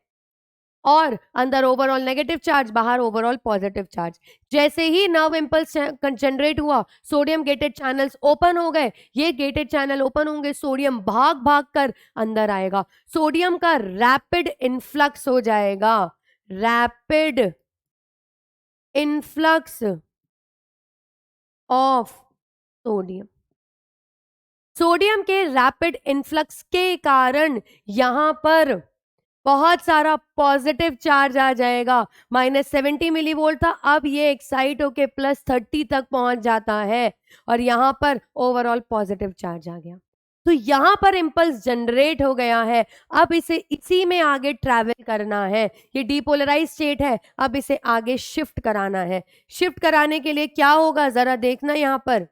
और अंदर ओवरऑल नेगेटिव चार्ज, बाहर ओवरऑल पॉजिटिव चार्ज। जैसे ही नर्व इंपल्स जनरेट हुआ, सोडियम गेटेड चैनल्स ओपन हो गए, ये गेटेड चैनल ओपन होंगे, सोडियम भाग भाग कर अंदर आएगा, सोडियम का रैपिड इन्फ्लक्स हो जाएगा, rapid influx of sodium. Sodium के रैपिड इन्फ्लक्स के कारण यहां पर बहुत सारा पॉजिटिव चार्ज आ जाएगा। -70 मिलीवोल्ट था, अब ये एक्साइट होके +30 तक पहुंच जाता है और यहां पर ओवरऑल पॉजिटिव चार्ज आ गया। तो यहां पर इंपल्स जनरेट हो गया है, अब इसे इसी में आगे ट्रैवल करना है। ये डीपोलराइज स्टेट है, अब इसे आगे शिफ्ट कराना है। शिफ्ट कराने के लिए क्या होगा जरा देखना, यहां पर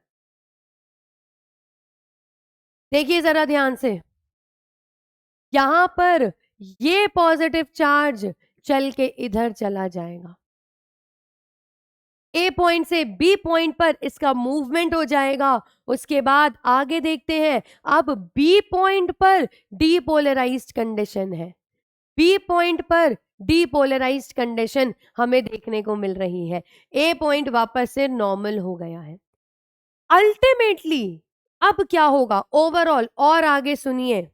देखिए जरा ध्यान से, यहां पर ये पॉजिटिव चार्ज चल के इधर चला जाएगा, ए पॉइंट से बी पॉइंट पर इसका मूवमेंट हो जाएगा। उसके बाद आगे देखते हैं, अब बी पॉइंट पर डीपोलराइज्ड कंडीशन है, बी पॉइंट पर डीपोलराइज्ड कंडीशन हमें देखने को मिल रही है, ए पॉइंट वापस से नॉर्मल हो गया है। अल्टीमेटली अब क्या होगा ओवरऑल, और आगे सुनिए,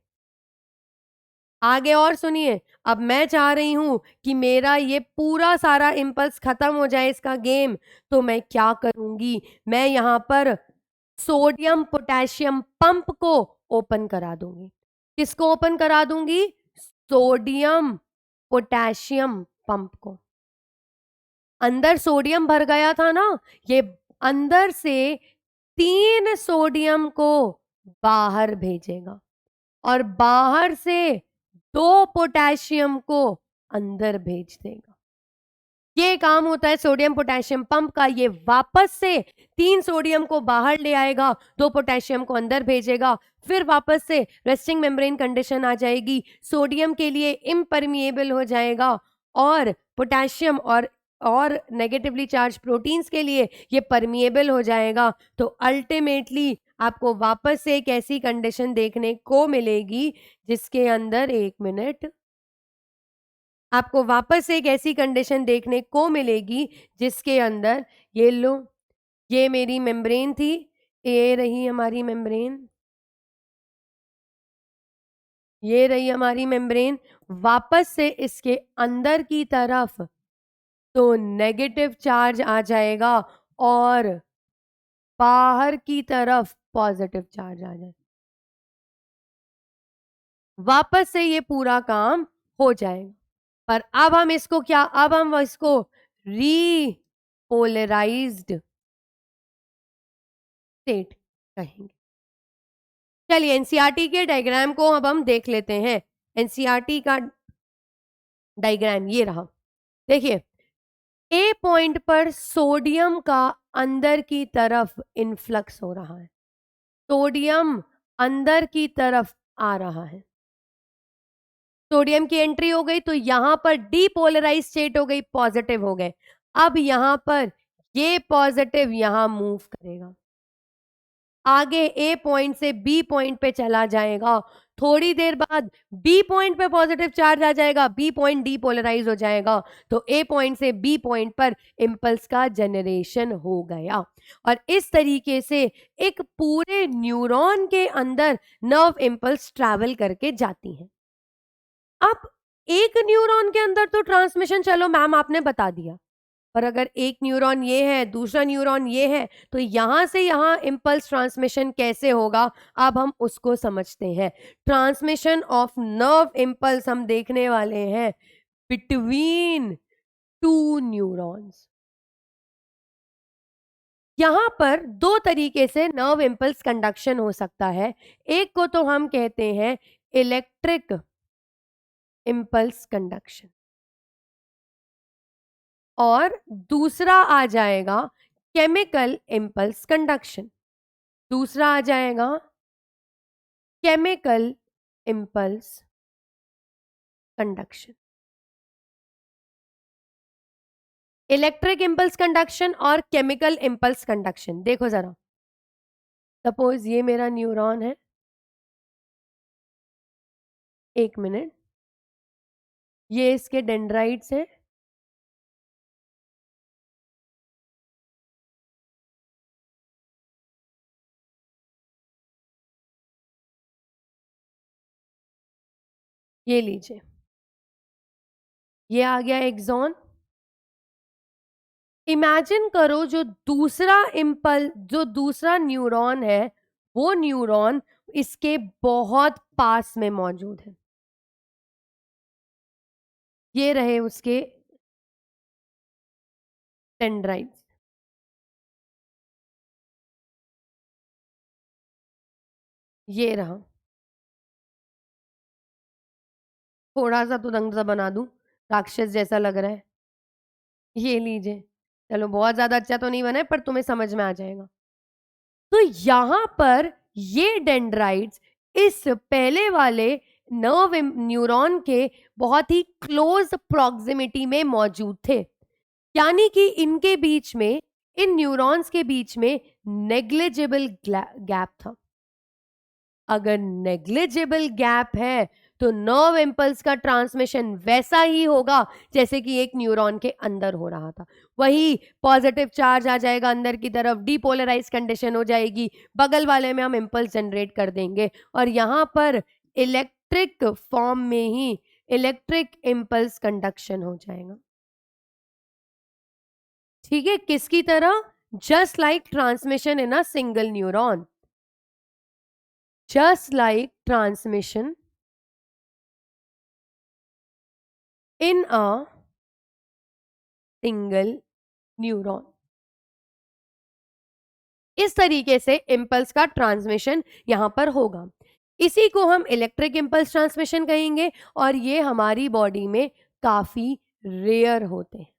आगे और सुनिए। अब मैं चाह रही हूं कि मेरा ये पूरा सारा इंपल्स खत्म हो जाए इसका गेम, तो मैं क्या करूंगी, मैं यहां पर सोडियम पोटेशियम पंप को ओपन करा दूंगी। किसको ओपन करा दूंगी? सोडियम पोटेशियम पंप को। अंदर सोडियम भर गया था ना, ये अंदर से 3 सोडियम को बाहर भेजेगा और बाहर से 2 पोटेशियम को अंदर भेज देगा। ये काम होता है सोडियम पोटेशियम पंप का। ये वापस से 3 सोडियम को बाहर ले आएगा, 2 पोटेशियम को अंदर भेजेगा, फिर वापस से रेस्टिंग मेम्ब्रेन कंडीशन आ जाएगी, सोडियम के लिए इम्परमिएबल हो जाएगा और पोटेशियम और नेगेटिवली चार्ज प्रोटीन्स के लिए ये परमिएबल हो जाएगा, तो अल्टीमेटली आपको वापस से एक ऐसी कंडीशन देखने को मिलेगी जिसके अंदर, एक मिनट, आपको वापस से एक ऐसी कंडीशन देखने को मिलेगी जिसके अंदर, ये लो, ये मेरी मेम्ब्रेन थी, ये रही हमारी मेम्ब्रेन, ये रही हमारी मेम्ब्रेन, वापस से इसके अंदर की तरफ तो नेगेटिव चार्ज आ जाएगा और बाहर की तरफ पॉजिटिव चार्ज आ जाएगा। वापस से ये पूरा काम हो जाएगा। पर अब हम इसको क्या, अब हम इसको रीपोलराइज्ड स्टेट कहेंगे। चलिए एनसीईआरटी के डायग्राम को अब हम देख लेते हैं। एनसीईआरटी का डायग्राम ये रहा, देखिए ए पॉइंट पर सोडियम का अंदर की तरफ इनफ्लक्स हो रहा है, सोडियम अंदर की तरफ आ रहा है, सोडियम की एंट्री हो गई तो यहां पर डीपोलराइज स्टेट हो गई, पॉजिटिव हो गए। अब यहां पर ये पॉजिटिव यहां मूव करेगा, आगे ए पॉइंट से बी पॉइंट पे चला जाएगा, थोड़ी देर बाद बी पॉइंट पे पॉजिटिव चार्ज आ जाएगा, बी पॉइंट डीपोलराइज हो जाएगा, तो ए पॉइंट से बी पॉइंट पर इंपल्स का जनरेशन हो गया। और इस तरीके से एक पूरे न्यूरॉन के अंदर नर्व इंपल्स ट्रैवल करके जाती हैं। अब एक न्यूरॉन के अंदर तो ट्रांसमिशन चलो मैम आपने बता दिया, पर अगर एक न्यूरॉन ये है, दूसरा न्यूरॉन ये है, तो यहां से यहां इंपल्स ट्रांसमिशन कैसे होगा, अब हम उसको समझते हैं। ट्रांसमिशन ऑफ नर्व इंपल्स हम देखने वाले हैं बिटवीन टू न्यूरॉन्स। यहां पर दो तरीके से नर्व इंपल्स कंडक्शन हो सकता है, एक को तो हम कहते हैं इलेक्ट्रिक इंपल्स कंडक्शन, और दूसरा आ जाएगा केमिकल इंपल्स कंडक्शन, दूसरा आ जाएगा chemical impulse conduction. Electric impulse conduction और केमिकल इंपल्स कंडक्शन, देखो जरा, सपोज ये मेरा न्यूरॉन है, एक मिनट, ये इसके डेंड्राइट्स हैं, ये लीजिए, ये आ गया एक्सॉन। इमेजिन करो जो दूसरा न्यूरॉन है, वो न्यूरॉन इसके बहुत पास में मौजूद है, ये रहे उसके डेंड्राइट्स, ये रहा, थोड़ा सा तो रंग सा बना दूं, राक्षस जैसा लग रहा है, ये लीजिए, चलो बहुत ज्यादा अच्छा तो नहीं बना है पर तुम्हें समझ में आ जाएगा। तो यहां पर ये डेंड्राइट्स इस पहले वाले नर्व न्यूरॉन के बहुत ही क्लोज प्रॉक्सिमिटी में मौजूद थे, यानी कि इनके बीच में, इन न्यूरॉन्स के बीच में नेग्लिजिबल गैप था। अगर नेग्लिजिबल गैप है तो नर्व इंपल्स का ट्रांसमिशन वैसा ही होगा जैसे कि एक न्यूरॉन के अंदर हो रहा था, वही पॉजिटिव चार्ज आ जाएगा अंदर की तरफ, डीपोलराइज कंडीशन हो जाएगी, बगल वाले में हम इंपल्स जनरेट कर देंगे, और यहां पर इलेक्ट्रिक फॉर्म में ही इलेक्ट्रिक इंपल्स कंडक्शन हो जाएगा। ठीक है, किसकी तरह, just like transmission in a single neuron, just like transmission in a single neuron। इस तरीके से इंपल्स का ट्रांसमिशन यहां पर होगा, इसी को हम इलेक्ट्रिक इंपल्स ट्रांसमिशन कहेंगे, और ये हमारी बॉडी में काफी रेयर होते हैं।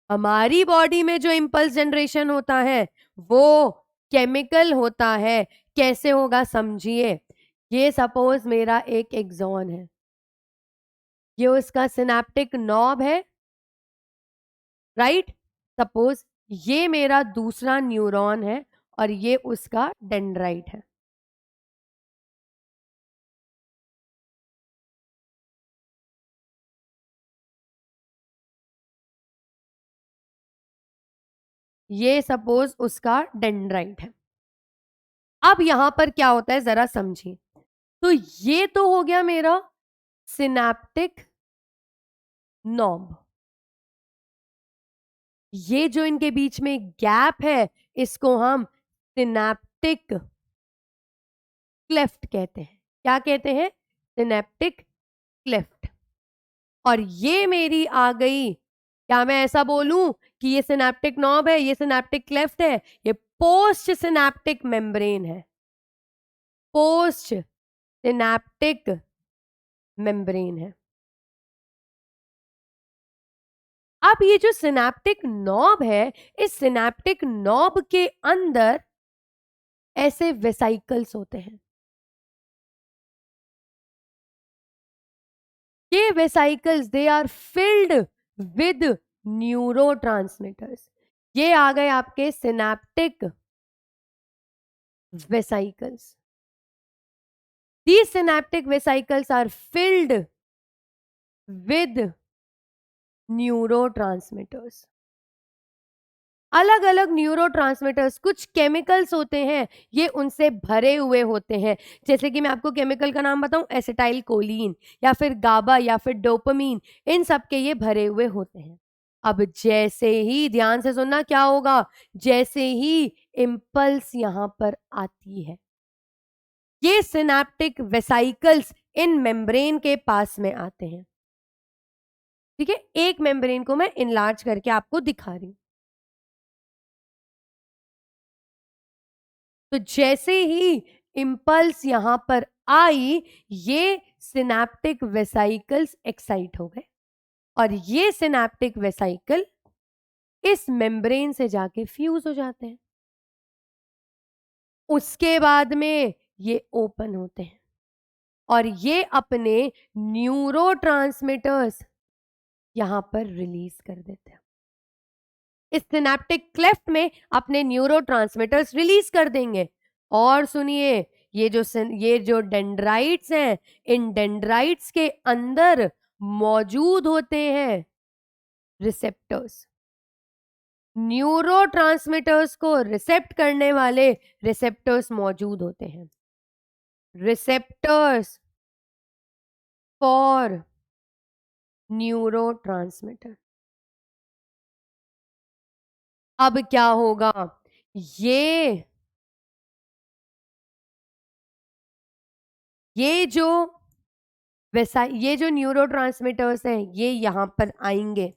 हमारी बॉडी में जो इंपल्स जनरेशन होता है वो केमिकल होता है, कैसे होगा समझिए, ये सपोज मेरा एक एक्सॉन है, ये उसका सिनेप्टिक नॉब है, राइट। सपोज ये मेरा दूसरा न्यूरॉन है और ये उसका डेंड्राइट है। ये सपोज उसका डेंड्राइट है। अब यहां पर क्या होता है जरा समझिए। तो ये तो हो गया मेरा सिनेप्टिक नॉब। ये जो इनके बीच में गैप है इसको हम सिनेप्टिक क्लेफ्ट कहते हैं। क्या कहते हैं? Synaptic cleft. और ये मेरी आ गई, क्या मैं ऐसा बोलूं कि ये सिनेप्टिक नॉब है, ये सिनेप्टिक क्लेफ्ट है? ये पोस्ट सिनेप्टिक मेम्ब्रेन है, पोस्ट सिनेप्टिक मेम्ब्रेन है। अब ये जो सिनेप्टिक नॉब है, इस सिनेप्टिक नॉब के अंदर ऐसे वेसाइकल्स होते हैं। ये vesicles they are filled with neurotransmitters. ये आ गए आपके synaptic vesicles. These synaptic vesicles are filled with neurotransmitters। अलग अलग न्यूरोट्रांसमीटर्स, कुछ केमिकल्स होते हैं, ये उनसे भरे हुए होते हैं। जैसे कि मैं आपको केमिकल का नाम बताऊं, एसिटाइल कोलिन या फिर गाबा या फिर डोपामीन, इन सब के ये भरे हुए होते हैं। अब जैसे ही, ध्यान से सुनना, क्या होगा? जैसे ही इम्पल्स यहां पर आती है, ये सिनेप्टिक वेसाइकल्स इन मेम्ब्रेन के पास में आते हैं। ठीक है, एक मेम्ब्रेन को मैं इनलार्ज करके आपको दिखा रही हूं। तो जैसे ही इम्पल्स यहां पर आई, ये सिनेप्टिक वेसाइकल्स एक्साइट हो गए और ये सिनेप्टिक वेसाइकल इस मेम्ब्रेन से जाके फ्यूज हो जाते हैं। उसके बाद में ये ओपन होते हैं और ये अपने न्यूरोट्रांसमीटर्स यहां पर रिलीज कर देते हैं। इस सिनेप्टिक क्लेफ्ट में अपने न्यूरोट्रांसमीटर्स रिलीज कर देंगे। और सुनिए, ये जो डेंड्राइट्स हैं, इन डेंड्राइट्स के अंदर मौजूद होते हैं रिसेप्टर्स। न्यूरोट्रांसमीटर्स को रिसेप्ट करने वाले रिसेप्टर्स मौजूद होते हैं। Receptors for neurotransmitter. अब क्या होगा? ये ये जो ये जो न्यूरोट्रांसमीटर्स हैं, ये यहां पर आएंगे,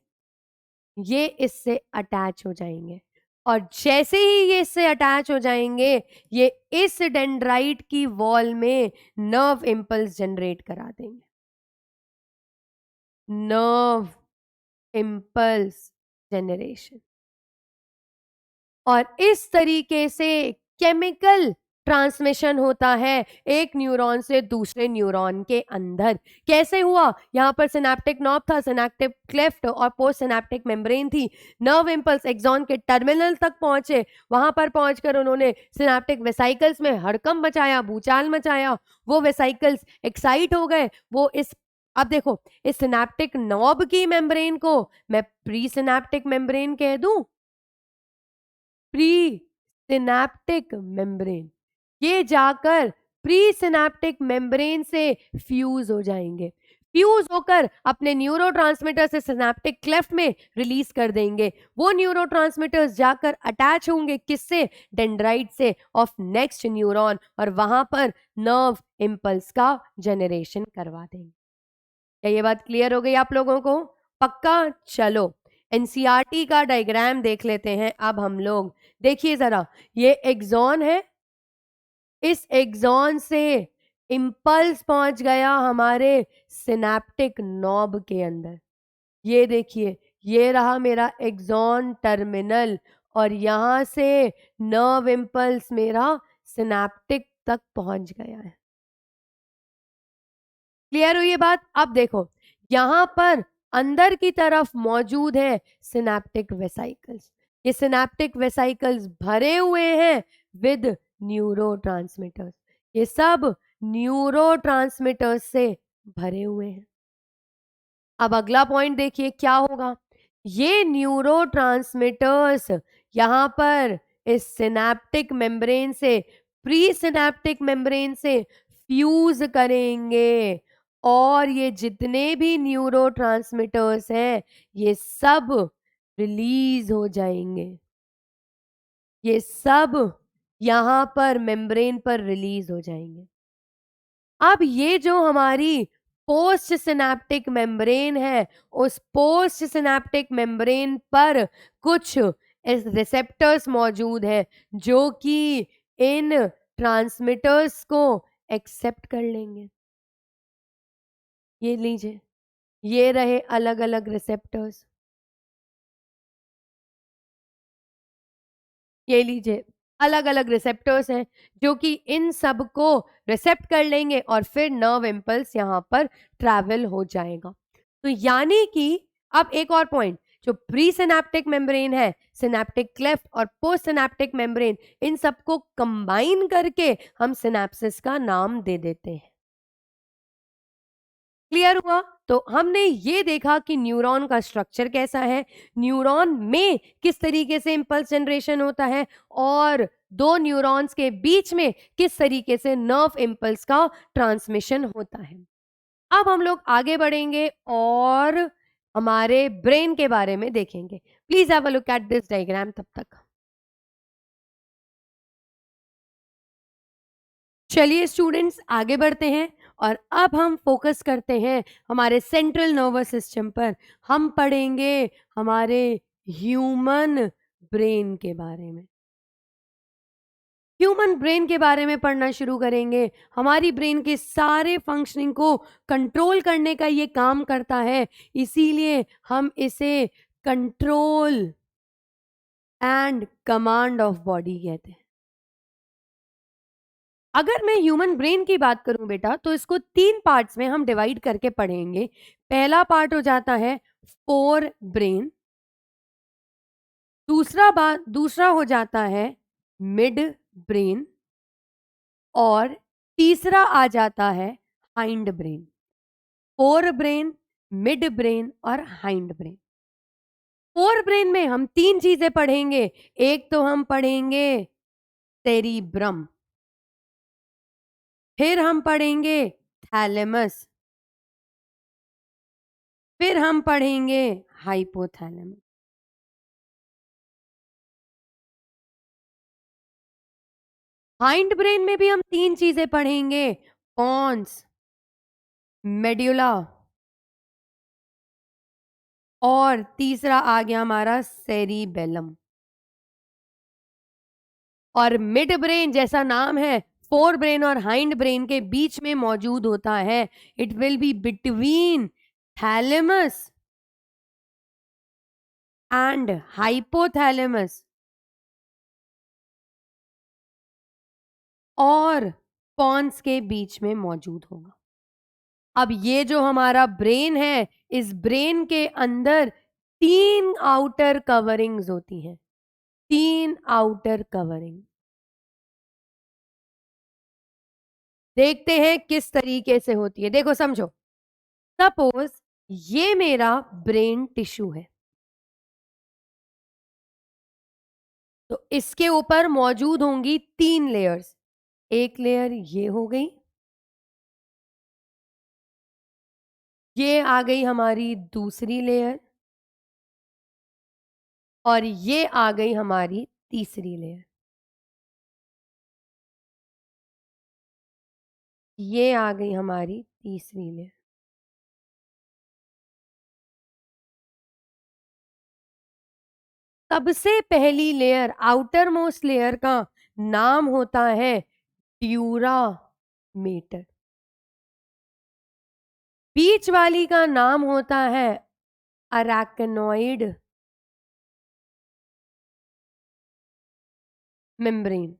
ये इससे अटैच हो जाएंगे और जैसे ही ये इससे अटैच हो जाएंगे, ये इस डेंड्राइट की वॉल में नर्व इंपल्स जनरेट करा देंगे। Nerve impulse generation. और इस तरीके से केमिकल ट्रांसमिशन होता है एक न्यूरॉन से दूसरे न्यूरॉन के अंदर। कैसे हुआ? यहां पर सिनेप्टिक नॉब था, सिनेप्टिक क्लेफ्ट और पोस्ट सिनेप्टिक मेम्ब्रेन थी। नर्व इंपल्स एक्सॉन के टर्मिनल तक पहुंचे, वहां पर पहुंचकर उन्होंने सिनेप्टिक वेसाइकल्स में हड़कंप मचाया, भूचाल मचाया। वो वेसाइकल्स एक्साइट हो गए। वो इस अब देखो, इस सिनेप्टिक नॉब की मेम्ब्रेन को मैं प्री सिनेप्टिक मेम्ब्रेन कह दूं, प्री सिनेप्टिक मेम्ब्रेन। ये जाकर प्री सिनेप्टिक मेम्ब्रेन से फ्यूज हो जाएंगे। फ्यूज होकर अपने न्यूरोट्रांसमीटर से सिनेप्टिक क्लेफ्ट में रिलीज कर देंगे। वो न्यूरोट्रांसमीटर्स जाकर अटैच होंगे किससे? डेंड्राइट से ऑफ नेक्स्ट न्यूरॉन, और वहां पर नर्व इंपल्स का जनरेशन करवा देंगे। क्या ये बात क्लियर हो गई आप लोगों को? पक्का? चलो एनसीईआरटी का डायग्राम देख लेते हैं अब हम लोग। देखिए जरा, ये एक्सॉन है, इस एक्सॉन से इंपल्स पहुंच गया हमारे सिनेप्टिक नॉब के अंदर। ये देखिए, ये रहा मेरा एक्सॉन टर्मिनल और यहां से नर्व इंपल्स मेरा सिनेप्टिक तक पहुंच गया है। क्लियर हुई ये बात? अब देखो, यहां पर अंदर की तरफ मौजूद है सिनेप्टिक वेसाइकल्स। ये सिनेप्टिक वेसाइकल्स भरे हुए हैं विद न्यूरोट्रांसमीटर्स। ये सब न्यूरोट्रांसमीटर्स से भरे हुए हैं। अब अगला पॉइंट देखिए क्या होगा। ये न्यूरोट्रांसमीटर्स यहां पर इस सिनेप्टिक मेम्ब्रेन से प्री सिनेप्टिक मेम्ब्रेन से फ्यूज करेंगे और ये जितने भी न्यूरोट्रांसमीटर्स हैं ये सब रिलीज हो जाएंगे। ये सब यहां पर मेम्ब्रेन पर रिलीज हो जाएंगे। अब ये जो हमारी पोस्ट सिनेप्टिक मेम्ब्रेन है, उस पोस्ट सिनेप्टिक मेम्ब्रेन पर कुछ रिसेप्टर्स मौजूद है जो कि इन ट्रांसमिटर्स को एक्सेप्ट कर लेंगे। ये लीजिए, ये रहे अलग अलग रिसेप्टर्स। ये लीजिए अलग अलग रिसेप्टर्स हैं जो कि इन सब को रिसेप्ट कर लेंगे और फिर नर्व इम्पल्स यहां पर ट्रैवल हो जाएगा। तो यानी कि अब एक और पॉइंट, जो प्री सिनेप्टिक मेम्ब्रेन है, सिनेप्टिक क्लेफ्ट और पोस्ट सिनेप्टिक मेम्ब्रेन, इन सबको कंबाइन करके हम सिनेप्सिस का नाम दे देते हैं। क्लियर हुआ? तो हमने ये देखा कि न्यूरॉन का स्ट्रक्चर कैसा है, न्यूरॉन में किस तरीके से इंपल्स जनरेशन होता है और दो न्यूरॉन्स के बीच में किस तरीके से नर्व इंपल्स का ट्रांसमिशन होता है। अब हम लोग आगे बढ़ेंगे और हमारे ब्रेन के बारे में देखेंगे। Please have a look at this diagram. तब तक चलिए स्टूडेंट्स आगे बढ़ते हैं और अब हम फोकस करते हैं हमारे सेंट्रल नर्वस सिस्टम पर। हम पढ़ेंगे हमारे ह्यूमन ब्रेन के बारे में। ह्यूमन ब्रेन के बारे में पढ़ना शुरू करेंगे। हमारी ब्रेन के सारे फंक्शनिंग को कंट्रोल करने का ये काम करता है, इसीलिए हम इसे control and command of body कहते हैं। अगर मैं ह्यूमन ब्रेन की बात करूं बेटा, तो इसको 3 पार्ट्स में हम डिवाइड करके पढ़ेंगे। पहला पार्ट हो जाता है फोर ब्रेन, दूसरा हो जाता है मिड ब्रेन और तीसरा आ जाता है hind brain. Fore brain, mid brain और हाइंड ब्रेन। फोर ब्रेन में हम 3 चीजें पढ़ेंगे। एक तो हम पढ़ेंगे सेरिब्रम, फिर हम पढ़ेंगे थैलेमस, फिर हम पढ़ेंगे हाइपोथैलेमस। हाइंड ब्रेन में भी हम 3 चीजें पढ़ेंगे, पॉन्स, मेड्यूला और तीसरा आ गया हमारा सेरिबेलम। और मिड ब्रेन जैसा नाम है, फोर ब्रेन और हाइंड ब्रेन के बीच में मौजूद होता है। It will be between thalamus and hypothalamus और पॉन्स के बीच में मौजूद होगा। अब ये जो हमारा ब्रेन है, इस ब्रेन के अंदर 3 आउटर कवरिंग्स होती हैं। 3 आउटर कवरिंग। देखते हैं किस तरीके से होती है। देखो समझो, सपोज ये मेरा ब्रेन टिश्यू है, तो इसके ऊपर मौजूद होंगी 3 लेयर्स। एक लेयर ये हो गई, ये आ गई हमारी दूसरी लेयर और ये आ गई हमारी तीसरी लेयर। ये आ गई हमारी तीसरी लेयर। सबसे पहली लेयर, आउटर मोस्ट लेयर का नाम होता है ट्यूरा मेटर। बीच वाली का नाम होता है अराकनॉइड मेम्ब्रेन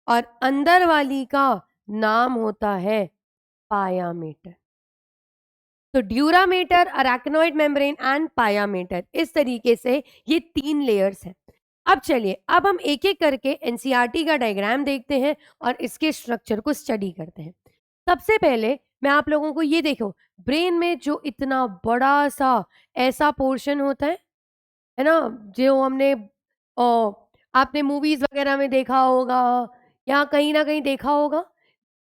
और अंदर वाली का नाम होता है पाया मेटर। तो ड्यूरामेटर, अरैक्नोइड मेम्ब्रेन एंड पाया मेटर, इस तरीके से ये 3 लेयर्स हैं। अब चलिए, अब हम एक एक करके एनसीईआरटी का डायग्राम देखते हैं और इसके स्ट्रक्चर को स्टडी करते हैं। सबसे पहले मैं आप लोगों को ये देखो, ब्रेन में जो इतना बड़ा सा ऐसा पोर्शन होता है ना, जो हमने आपने मूवीज वगैरह में देखा होगा या कहीं ना कहीं देखा होगा,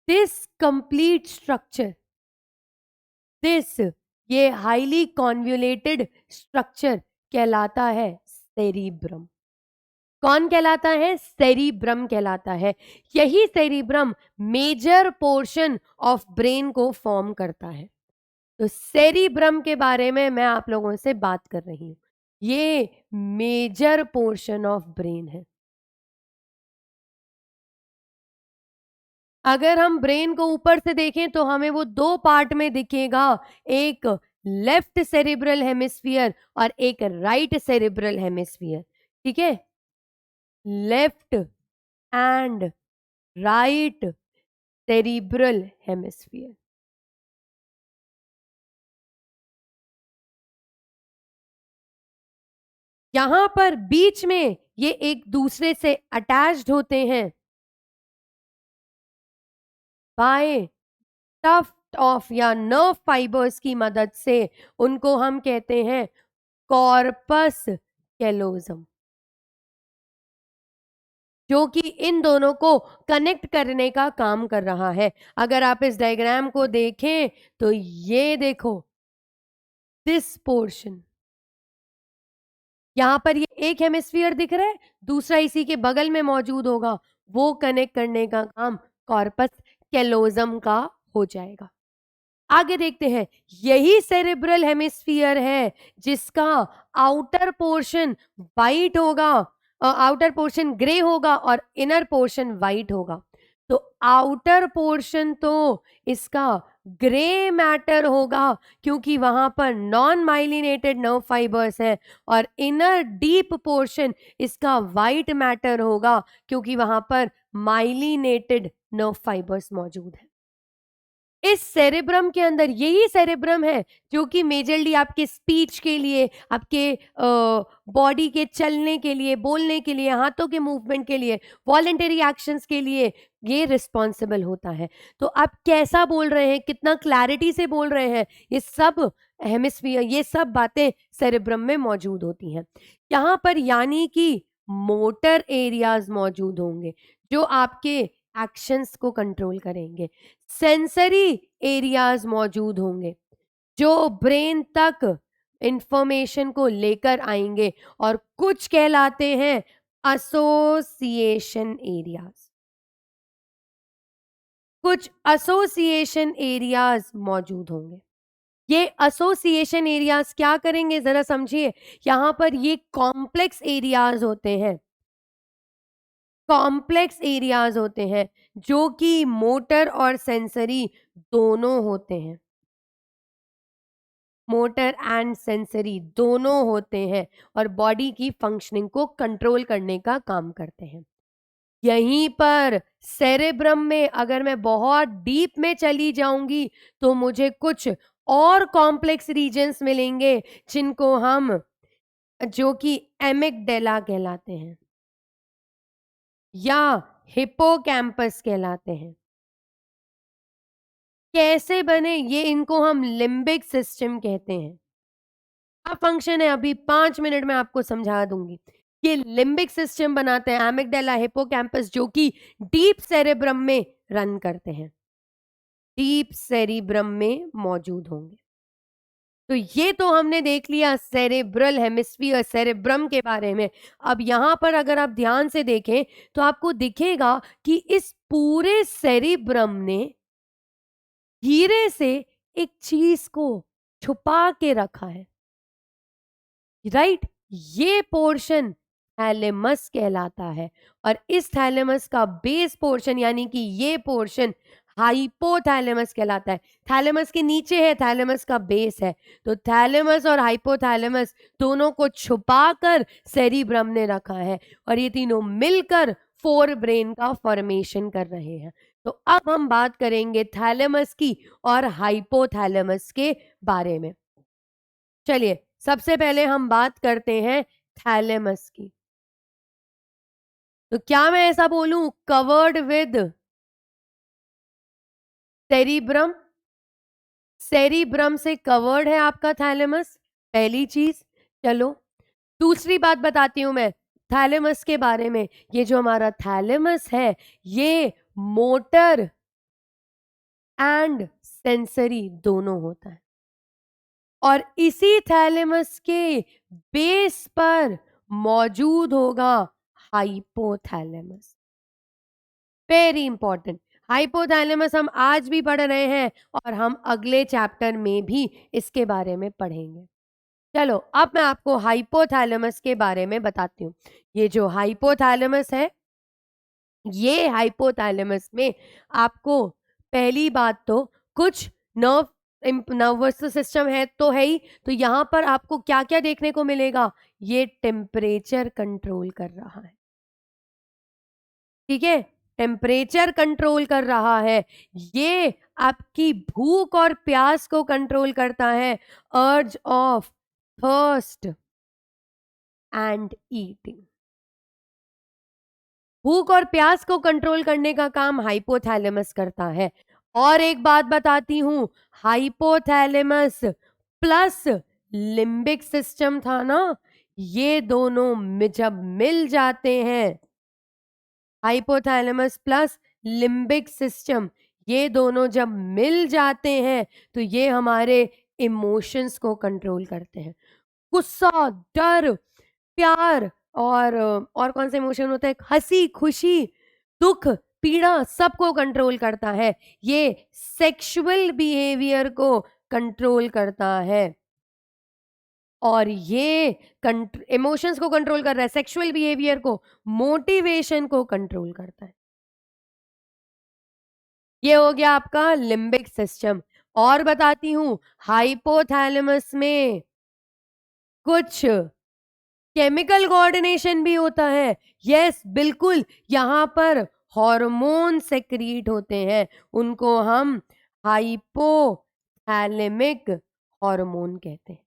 दिस कंप्लीट स्ट्रक्चर, दिस ये हाईली कॉन्वोल्यूटेड स्ट्रक्चर कहलाता है सेरिब्रम। कौन कहलाता है? सेरिब्रम कहलाता है। यही cerebrum major portion of brain को फॉर्म करता है। तो सेरिब्रम के बारे में मैं आप लोगों से बात कर रही हूं। ये मेजर पोर्शन ऑफ ब्रेन है। अगर हम ब्रेन को ऊपर से देखें तो हमें वो 2 पार्ट में दिखेगा, एक लेफ्ट सेरिब्रल हेमिस्फीयर और एक राइट सेरिब्रल हेमिस्फीयर। ठीक है, left and right cerebral hemisphere. यहां पर बीच में ये एक दूसरे से अटैच्ड होते हैं बाय टफ्ट ऑफ या नर्व फाइबर्स की मदद से। उनको हम कहते हैं कॉर्पस कैलोजम, जो कि इन दोनों को कनेक्ट करने का काम कर रहा है। अगर आप इस डायग्राम को देखें तो ये देखो, दिस पोर्शन, यहां पर ये एक हेमिस्फीयर दिख रहा है, दूसरा इसी के बगल में मौजूद होगा, वो कनेक्ट करने का काम कॉर्पस कैलोजम का हो जाएगा। आगे देखते हैं, यही सेरेब्रल हेमिस्फीयर है जिसका आउटर पोर्शन वाइट होगा, आउटर पोर्शन ग्रे होगा और इनर पोर्शन वाइट होगा। तो आउटर पोर्शन तो इसका ग्रे मैटर होगा क्योंकि वहां पर नॉन माइलिनेटेड नर्व फाइबर्स है, और इनर डीप पोर्शन इसका वाइट मैटर होगा क्योंकि वहां पर माइलिनेटेड नर्व फाइबर्स मौजूद है। इस सेरेब्रम के अंदर यही सेरेब्रम है जो कि मेजरली आपके स्पीच के लिए, आपके बॉडी के चलने के लिए, बोलने के लिए, हाथों के मूवमेंट के लिए, वॉलेंटरी एक्शंस के लिए ये रिस्पॉन्सिबल होता है। तो आप कैसा बोल रहे हैं, कितना क्लैरिटी से बोल रहे हैं, ये सब हेमिस्फीयर, ये सब बातें सेरेब्रम में मौजूद होती हैं। यहाँ पर यानी कि मोटर एरियाज मौजूद होंगे जो आपके एक्शंस को कंट्रोल करेंगे। सेंसरी एरियाज मौजूद होंगे जो ब्रेन तक इंफॉर्मेशन को लेकर आएंगे, और कुछ कहलाते हैं एसोसिएशन एरियाज। कुछ एसोसिएशन एरियाज मौजूद होंगे। ये एसोसिएशन एरियाज क्या करेंगे जरा समझिए। यहां पर ये कॉम्प्लेक्स एरियाज होते हैं, कॉम्प्लेक्स एरियाज होते हैं जो कि मोटर और सेंसरी दोनों होते हैं, मोटर एंड सेंसरी दोनों होते हैं, और बॉडी की फंक्शनिंग को कंट्रोल करने का काम करते हैं। यहीं पर सेरेब्रम में अगर मैं बहुत डीप में चली जाऊंगी तो मुझे कुछ और कॉम्प्लेक्स रीजन्स मिलेंगे जिनको हम, जो कि एमिगडेला कहलाते हैं या हिप्पोकैम्पस कहलाते हैं। कैसे बने ये, इनको हम लिम्बिक सिस्टम कहते हैं। क्या फंक्शन है अभी 5 मिनट में आपको समझा दूंगी। ये लिम्बिक सिस्टम बनाते हैं एमिगडाला, हिप्पोकैम्पस, जो कि डीप सेरेब्रम में रन करते हैं, डीप सेरिब्रम में मौजूद होंगे। तो ये तो हमने देख लिया सेरेब्रल हेमिस्फीयर, सेरेब्रम के बारे में। अब यहां पर अगर आप ध्यान से देखें तो आपको दिखेगा कि इस पूरे सेरिब्रम ने धीरे से एक चीज को छुपा के रखा है, राइट। ये पोर्शन थैलेमस कहलाता है, और इस थैलेमस का बेस पोर्शन यानी कि ये पोर्शन हाइपोथैलेमस कहलाता है। थैलेमस के नीचे है, थैलेमस का बेस है। तो थैलेमस और हाइपोथैलेमस दोनों को छुपाकर सेरिब्रम ने रखा है, और ये तीनों मिलकर फोर ब्रेन का फॉर्मेशन कर रहे हैं। तो अब हम बात करेंगे थैलेमस की और हाइपोथैलेमस के बारे में। चलिए सबसे पहले हम बात करते हैं थैलेमस की। तो क्या मैं ऐसा बोलूं, कवर्ड विद सेरिब्रम, सेरिब्रम से कवर्ड है आपका थैलेमस, पहली चीज। चलो दूसरी बात बताती हूं मैं थैलेमस के बारे में। ये जो हमारा थैलेमस है ये मोटर एंड सेंसरी दोनों होता है, और इसी थैलेमस के बेस पर मौजूद होगा हाइपोथैलेमस। वेरी इंपॉर्टेंट, हाइपोथैलेमस हम आज भी पढ़ रहे हैं और हम अगले चैप्टर में भी इसके बारे में पढ़ेंगे। चलो अब मैं आपको हाइपोथैलेमस के बारे में बताती हूँ। ये जो हाइपोथैलेमस है, ये हाइपोथैलेमस में आपको पहली बात तो कुछ नर्वस सिस्टम है तो है ही, तो यहां पर आपको क्या क्या देखने को मिलेगा, ये टेम्परेचर कंट्रोल कर रहा है। ठीक है, टेम्परेचर कंट्रोल कर रहा है, ये आपकी भूख और प्यास को कंट्रोल करता है, अर्ज ऑफ थर्स्ट एंड ईटिंग। भूख और प्यास को कंट्रोल करने का काम हाइपोथैलेमस करता है। और एक बात बताती हूं, हाइपोथैलेमस प्लस लिम्बिक सिस्टम था ना, ये दोनों जब मिल जाते हैं, हाइपोथैलेमस प्लस लिम्बिक सिस्टम, ये दोनों जब मिल जाते हैं तो ये हमारे इमोशंस को कंट्रोल करते हैं। गुस्सा, डर, प्यार, और कौन से इमोशन होते हैं, हंसी, खुशी, दुख, पीड़ा, सबको कंट्रोल करता है। ये सेक्सुअल बिहेवियर को कंट्रोल करता है, और ये इमोशंस को कंट्रोल कर रहा है, सेक्सुअल बिहेवियर को, मोटिवेशन को कंट्रोल करता है। ये हो गया आपका लिम्बिक सिस्टम। और बताती हूं, हाइपोथैलेमस में कुछ केमिकल कोऑर्डिनेशन भी होता है। यस बिल्कुल, यहां पर हार्मोन सेक्रीट होते हैं, उनको हम हाइपोथैलेमिक हार्मोन कहते हैं।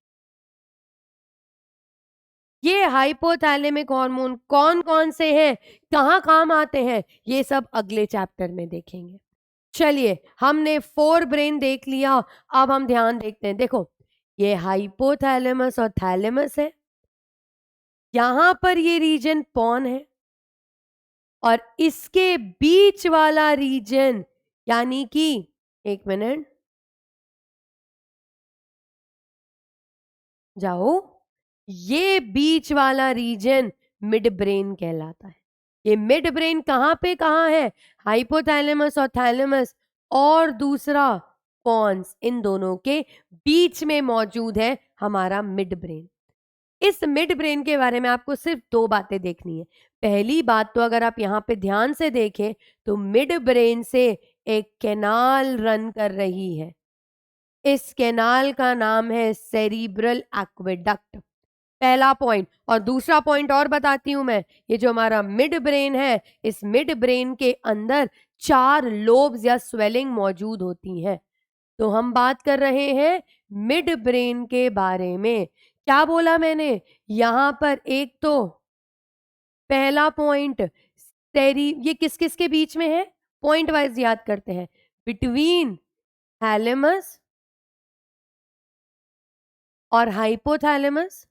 ये हाइपोथैलेमिक हार्मोन कौन कौन से हैं, कहाँ काम आते हैं, ये सब अगले चैप्टर में देखेंगे। चलिए हमने फोर ब्रेन देख लिया, अब हम ध्यान देखते हैं। देखो ये हाइपोथैलेमस और थैलेमस है, यहां पर ये रीजन पॉन है, और इसके बीच वाला रीजन यानी कि, एक मिनट जाओ, ये बीच वाला रीजन मिड ब्रेन कहलाता है। ये मिड ब्रेन कहां पे कहां है, हाइपोथैलेमस और थैलेमस, और दूसरा पॉन्स, इन दोनों के बीच में मौजूद है हमारा मिड ब्रेन। इस मिड ब्रेन के बारे में आपको सिर्फ दो बातें देखनी है। पहली बात तो अगर आप यहाँ पे ध्यान से देखें तो मिड ब्रेन से एक कैनाल रन कर रही है, इस कैनाल का नाम है सेरिब्रल एक्वेडक्ट, पहला पॉइंट। और दूसरा पॉइंट और बताती हूं मैं, ये जो हमारा मिड ब्रेन है, इस मिड ब्रेन के अंदर 4 लोब्स या स्वेलिंग मौजूद होती हैं। तो हम बात कर रहे हैं मिड ब्रेन के बारे में। क्या बोला मैंने, यहां पर एक तो पहला पॉइंट सेरी, ये किस किस के बीच में है, पॉइंट वाइज याद करते हैं, बिटवीन थैलेमस और हाइपोथैलेमस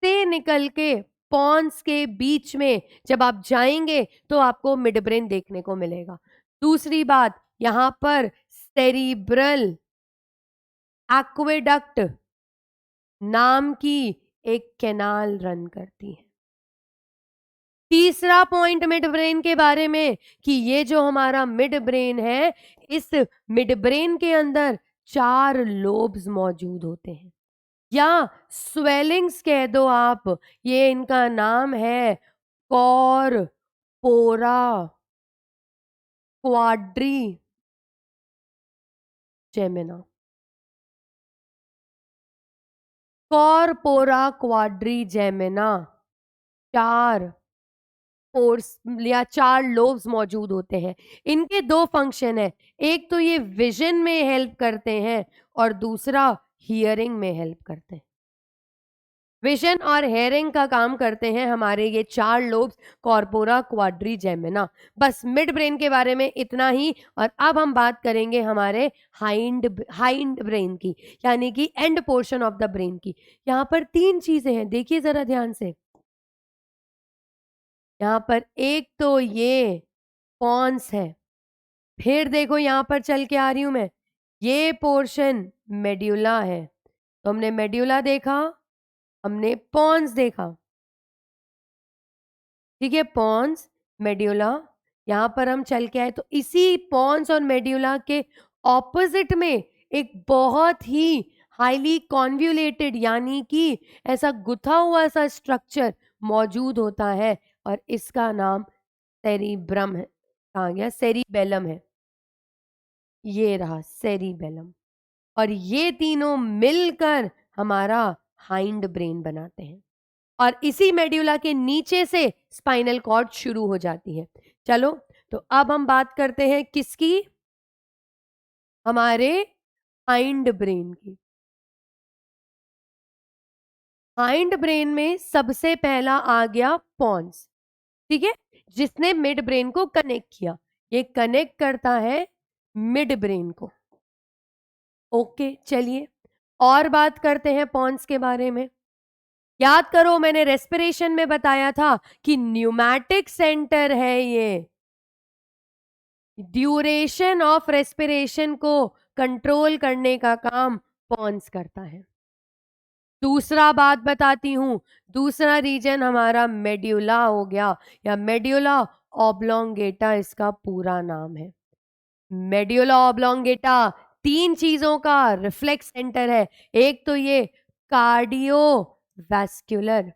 से निकल के पॉन्स के बीच में जब आप जाएंगे तो आपको मिड ब्रेन देखने को मिलेगा। दूसरी बात, यहां पर सेरिब्रल एक्वेडक्ट नाम की एक कैनाल रन करती है। तीसरा पॉइंट मिड ब्रेन के बारे में कि ये जो हमारा मिड ब्रेन है, इस मिड ब्रेन के अंदर 4 लोब्स मौजूद होते हैं, या स्वेलिंग्स कह दो आप, ये इनका नाम है corpora quadri जेमिना, corpora quadri जेमिना। 4 pores या 4 लोब्स मौजूद होते हैं। इनके 2 फंक्शन है, एक तो ये विजन में हेल्प करते हैं और दूसरा हियरिंग में हेल्प करते हैं। विजन और हेयरिंग का काम करते हैं हमारे ये 4 लोब्स, कॉर्पोरा, क्वाड्रिजेमिना। बस मिड ब्रेन के बारे में इतना ही। और अब हम बात करेंगे हमारे हाइंड ब्रेन की, यानी कि end portion of the brain की। यहाँ पर 3 चीजें हैं, देखिए जरा ध्यान से। यहाँ पर एक तो ये पॉन्स है, फिर देखो यहाँ पर चल के आ रही हूं मैं, ये पोर्शन मेड्यूला है। तो हमने मेड्यूला देखा, हमने पॉन्स देखा, ठीक है, पॉन्स, मेड्यूला। यहां पर हम चल के आए तो इसी पॉन्स और मेड्यूला के ऑपोजिट में एक बहुत ही हाईली कॉन्व्यूलेटेड, यानी कि ऐसा गुथा हुआ सा स्ट्रक्चर मौजूद होता है और इसका नाम सेरिब्रम है। कहाँ गया? सेरिबेलम है। ये रहा सेरिबेलम। और ये तीनों मिलकर हमारा हाइंड ब्रेन बनाते हैं और इसी मेड्यूला के नीचे से स्पाइनल कॉर्ड शुरू हो जाती है। चलो, तो अब हम बात करते हैं किसकी? हमारे हाइंड ब्रेन की। हाइंड ब्रेन में सबसे पहला आ गया पॉन्स, ठीक है, जिसने मिड ब्रेन को कनेक्ट किया। ये कनेक्ट करता है मिड ब्रेन को। ओके, चलिए और बात करते हैं पॉन्स के बारे में। याद करो, मैंने रेस्पिरेशन में बताया था कि न्यूमैटिक सेंटर है ये। ड्यूरेशन ऑफ रेस्पिरेशन को कंट्रोल करने का काम पॉन्स करता है। दूसरा बात बताती हूं, दूसरा रीजन हमारा मेड्यूला हो गया, या मेड्यूला ऑब्लोंगेटा इसका पूरा नाम है। मेड्यूला ऑब्लोंगेटा 3 चीजों का रिफ्लेक्स सेंटर है। एक तो ये कार्डियोवैस्कुलर,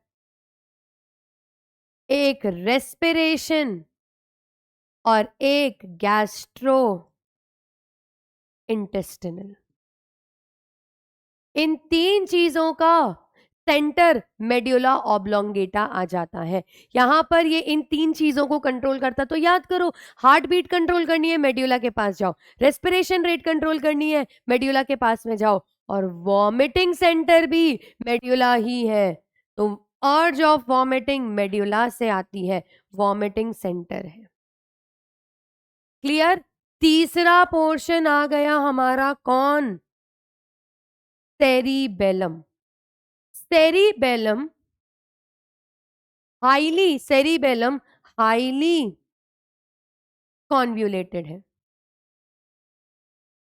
एक रेस्पिरेशन और एक गैस्ट्रो इंटेस्टिनल। इन 3 चीजों का सेंटर मेड्यूला ऑब्लोंगेटा आ जाता है। यहां पर ये इन 3 चीजों को कंट्रोल करता। तो याद करो, हार्ट बीट कंट्रोल करनी है, मेड्यूला के पास जाओ। रेस्पिरेशन रेट कंट्रोल करनी है, मेड्यूला के पास में जाओ। और वॉमिटिंग सेंटर भी मेड्यूला ही है। तो अर्ज ऑफ वॉमिटिंग मेड्यूला से आती है, वॉमिटिंग सेंटर है। क्लियर? तीसरा पोर्शन आ गया हमारा कौन? सेरिबेलम। सेरिबेलम हाईली कॉन्व्यूलेटेड है।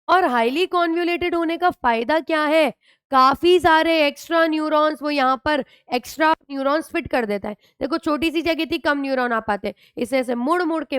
और हाईली कॉन्व्यूलेटेड होने का फायदा क्या है? काफी सारे एक्स्ट्रा न्यूरॉन्स वो यहाँ पर एक्स्ट्रा न्यूरॉन्स फिट कर देता है। देखो, छोटी सी जगह थी, कम न्यूरॉन आ पाते, इसे ऐसे मुड़ मुड़ के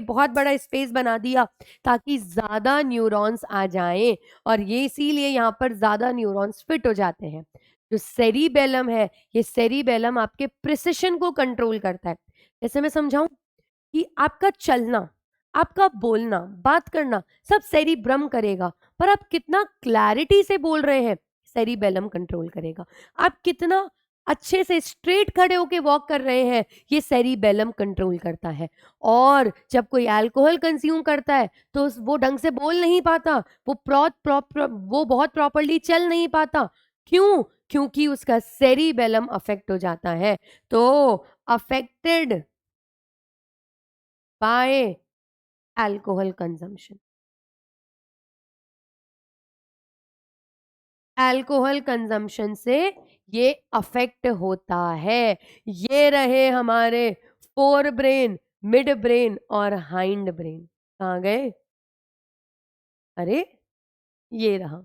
बहुत बड़ा स्पेस बना दिया ताकि ज्यादा न्यूरॉन्स आ जाएं, और ये इसीलिए यहाँ पर ज्यादा न्यूरॉन्स फिट हो जाते हैं। जो सेरिबेलम है, ये सेरिबेलम आपके प्रिसिशन को कंट्रोल करता है। जैसे मैं समझाऊं कि आपका चलना, आपका बोलना, बात करना सब सेरिब्रम करेगा, पर आप कितना क्लैरिटी से बोल रहे हैं, सेरिबेलम कंट्रोल करेगा। आप कितना अच्छे से स्ट्रेट खड़े होके वॉक कर रहे हैं, ये सेरिबेलम कंट्रोल करता है। और जब कोई अल्कोहल कंज्यूम करता है तो वो ढंग से बोल नहीं पाता, वो बहुत प्रॉपरली चल नहीं पाता। क्यों? क्योंकि उसका सेरिबेलम अफेक्ट हो जाता है। तो affected by alcohol consumption. Alcohol consumption से ये अफेक्ट होता है। ये रहे हमारे फोर ब्रेन, मिड ब्रेन और हाइंड ब्रेन। कहाँ गए? अरे, ये रहा।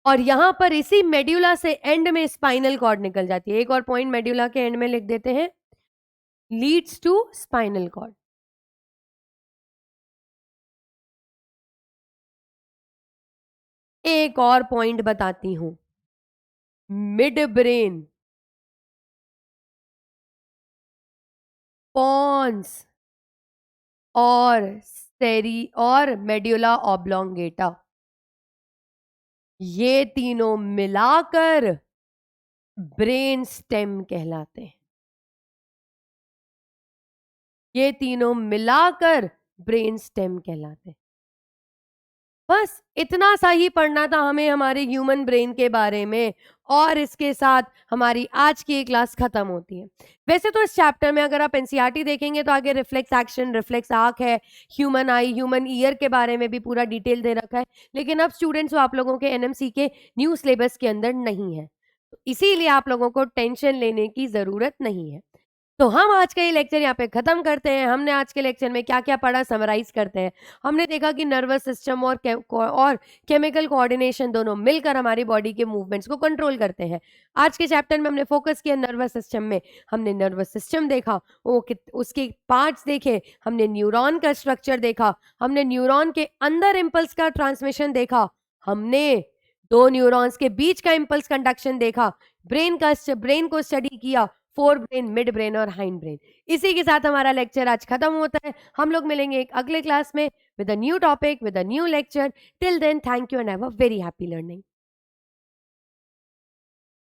और यहां पर इसी मेड्यूला से एंड में स्पाइनल कॉर्ड निकल जाती है। एक और पॉइंट मेड्यूला के एंड में लिख देते हैं, लीड्स टू स्पाइनल कॉर्ड। एक और पॉइंट बताती हूं, मिड ब्रेन, पॉन्स और मेड्यूला ऑब्लोंगेटा, ये तीनों मिलाकर ब्रेन स्टेम कहलाते हैं। ये तीनों मिलाकर ब्रेन स्टेम कहलाते हैं। बस इतना सा ही पढ़ना था हमें हमारे ह्यूमन ब्रेन के बारे में, और इसके साथ हमारी आज की क्लास खत्म होती है। वैसे तो इस चैप्टर में अगर आप एनसीईआरटी देखेंगे तो आगे रिफ्लेक्स एक्शन, रिफ्लेक्स आर्क है, ह्यूमन आई, ह्यूमन ईयर के बारे में भी पूरा डिटेल दे रखा है, लेकिन अब स्टूडेंट्स वो आप लोगों के एनएमसी के न्यू सिलेबस के अंदर नहीं है, तो इसीलिए आप लोगों को टेंशन लेने की जरूरत नहीं है। तो हम आज का ये लेक्चर यहाँ पे खत्म करते हैं। हमने आज के लेक्चर में क्या क्या पढ़ा समराइज करते हैं। हमने देखा कि नर्वस सिस्टम और केमिकल कोऑर्डिनेशन दोनों मिलकर हमारी बॉडी के मूवमेंट्स को कंट्रोल करते हैं। आज के चैप्टर में हमने फोकस किया नर्वस सिस्टम में। हमने नर्वस सिस्टम देखा, उसके पार्ट्स देखे, हमने न्यूरॉन का स्ट्रक्चर देखा, हमने न्यूरॉन के अंदर इम्पल्स का ट्रांसमिशन देखा, हमने दो न्यूरॉन्स के बीच का इम्पल्स कंडक्शन देखा, ब्रेन को स्टडी किया, फोर ब्रेन, मिड ब्रेन और हाइंड ब्रेन। इसी के साथ हमारा लेक्चर आज खत्म होता है। हम लोग मिलेंगे एक अगले क्लास में with a new topic, with a new lecture. Till then, thank you and have a very happy learning.